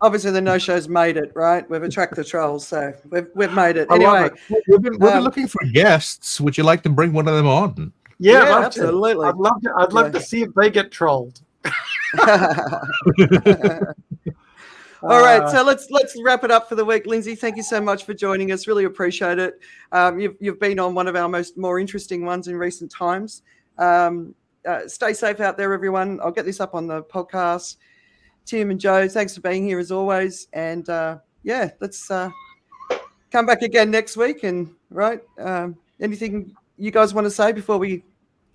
Obviously the no-shows made it, right? We've attracted the trolls, so we've made it. Anyway, we've been looking for guests. Would you like to bring one of them on? Yeah, absolutely. I'd love to see if they get trolled. All right, so let's wrap it up for the week. Lindsay, thank you so much for joining us. Really appreciate it. You've been on one of our more interesting ones in recent times. Stay safe out there, everyone. I'll get this up on the podcast. Tim and Joe, thanks for being here as always. And let's come back again next week. And anything you guys want to say before we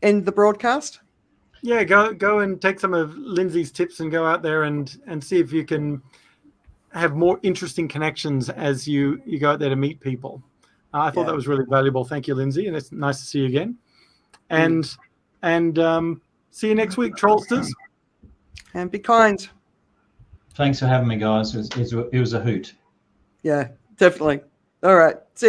end the broadcast? Yeah, go and take some of Lindsay's tips and go out there and see if you can have more interesting connections as you go out there to meet people. I thought that was really valuable. Thank you, Lindsay, and it's nice to see you again. And see you next week, Trollsters. And be kind. Thanks for having me, guys. It was a hoot. Yeah, definitely. All right. See you.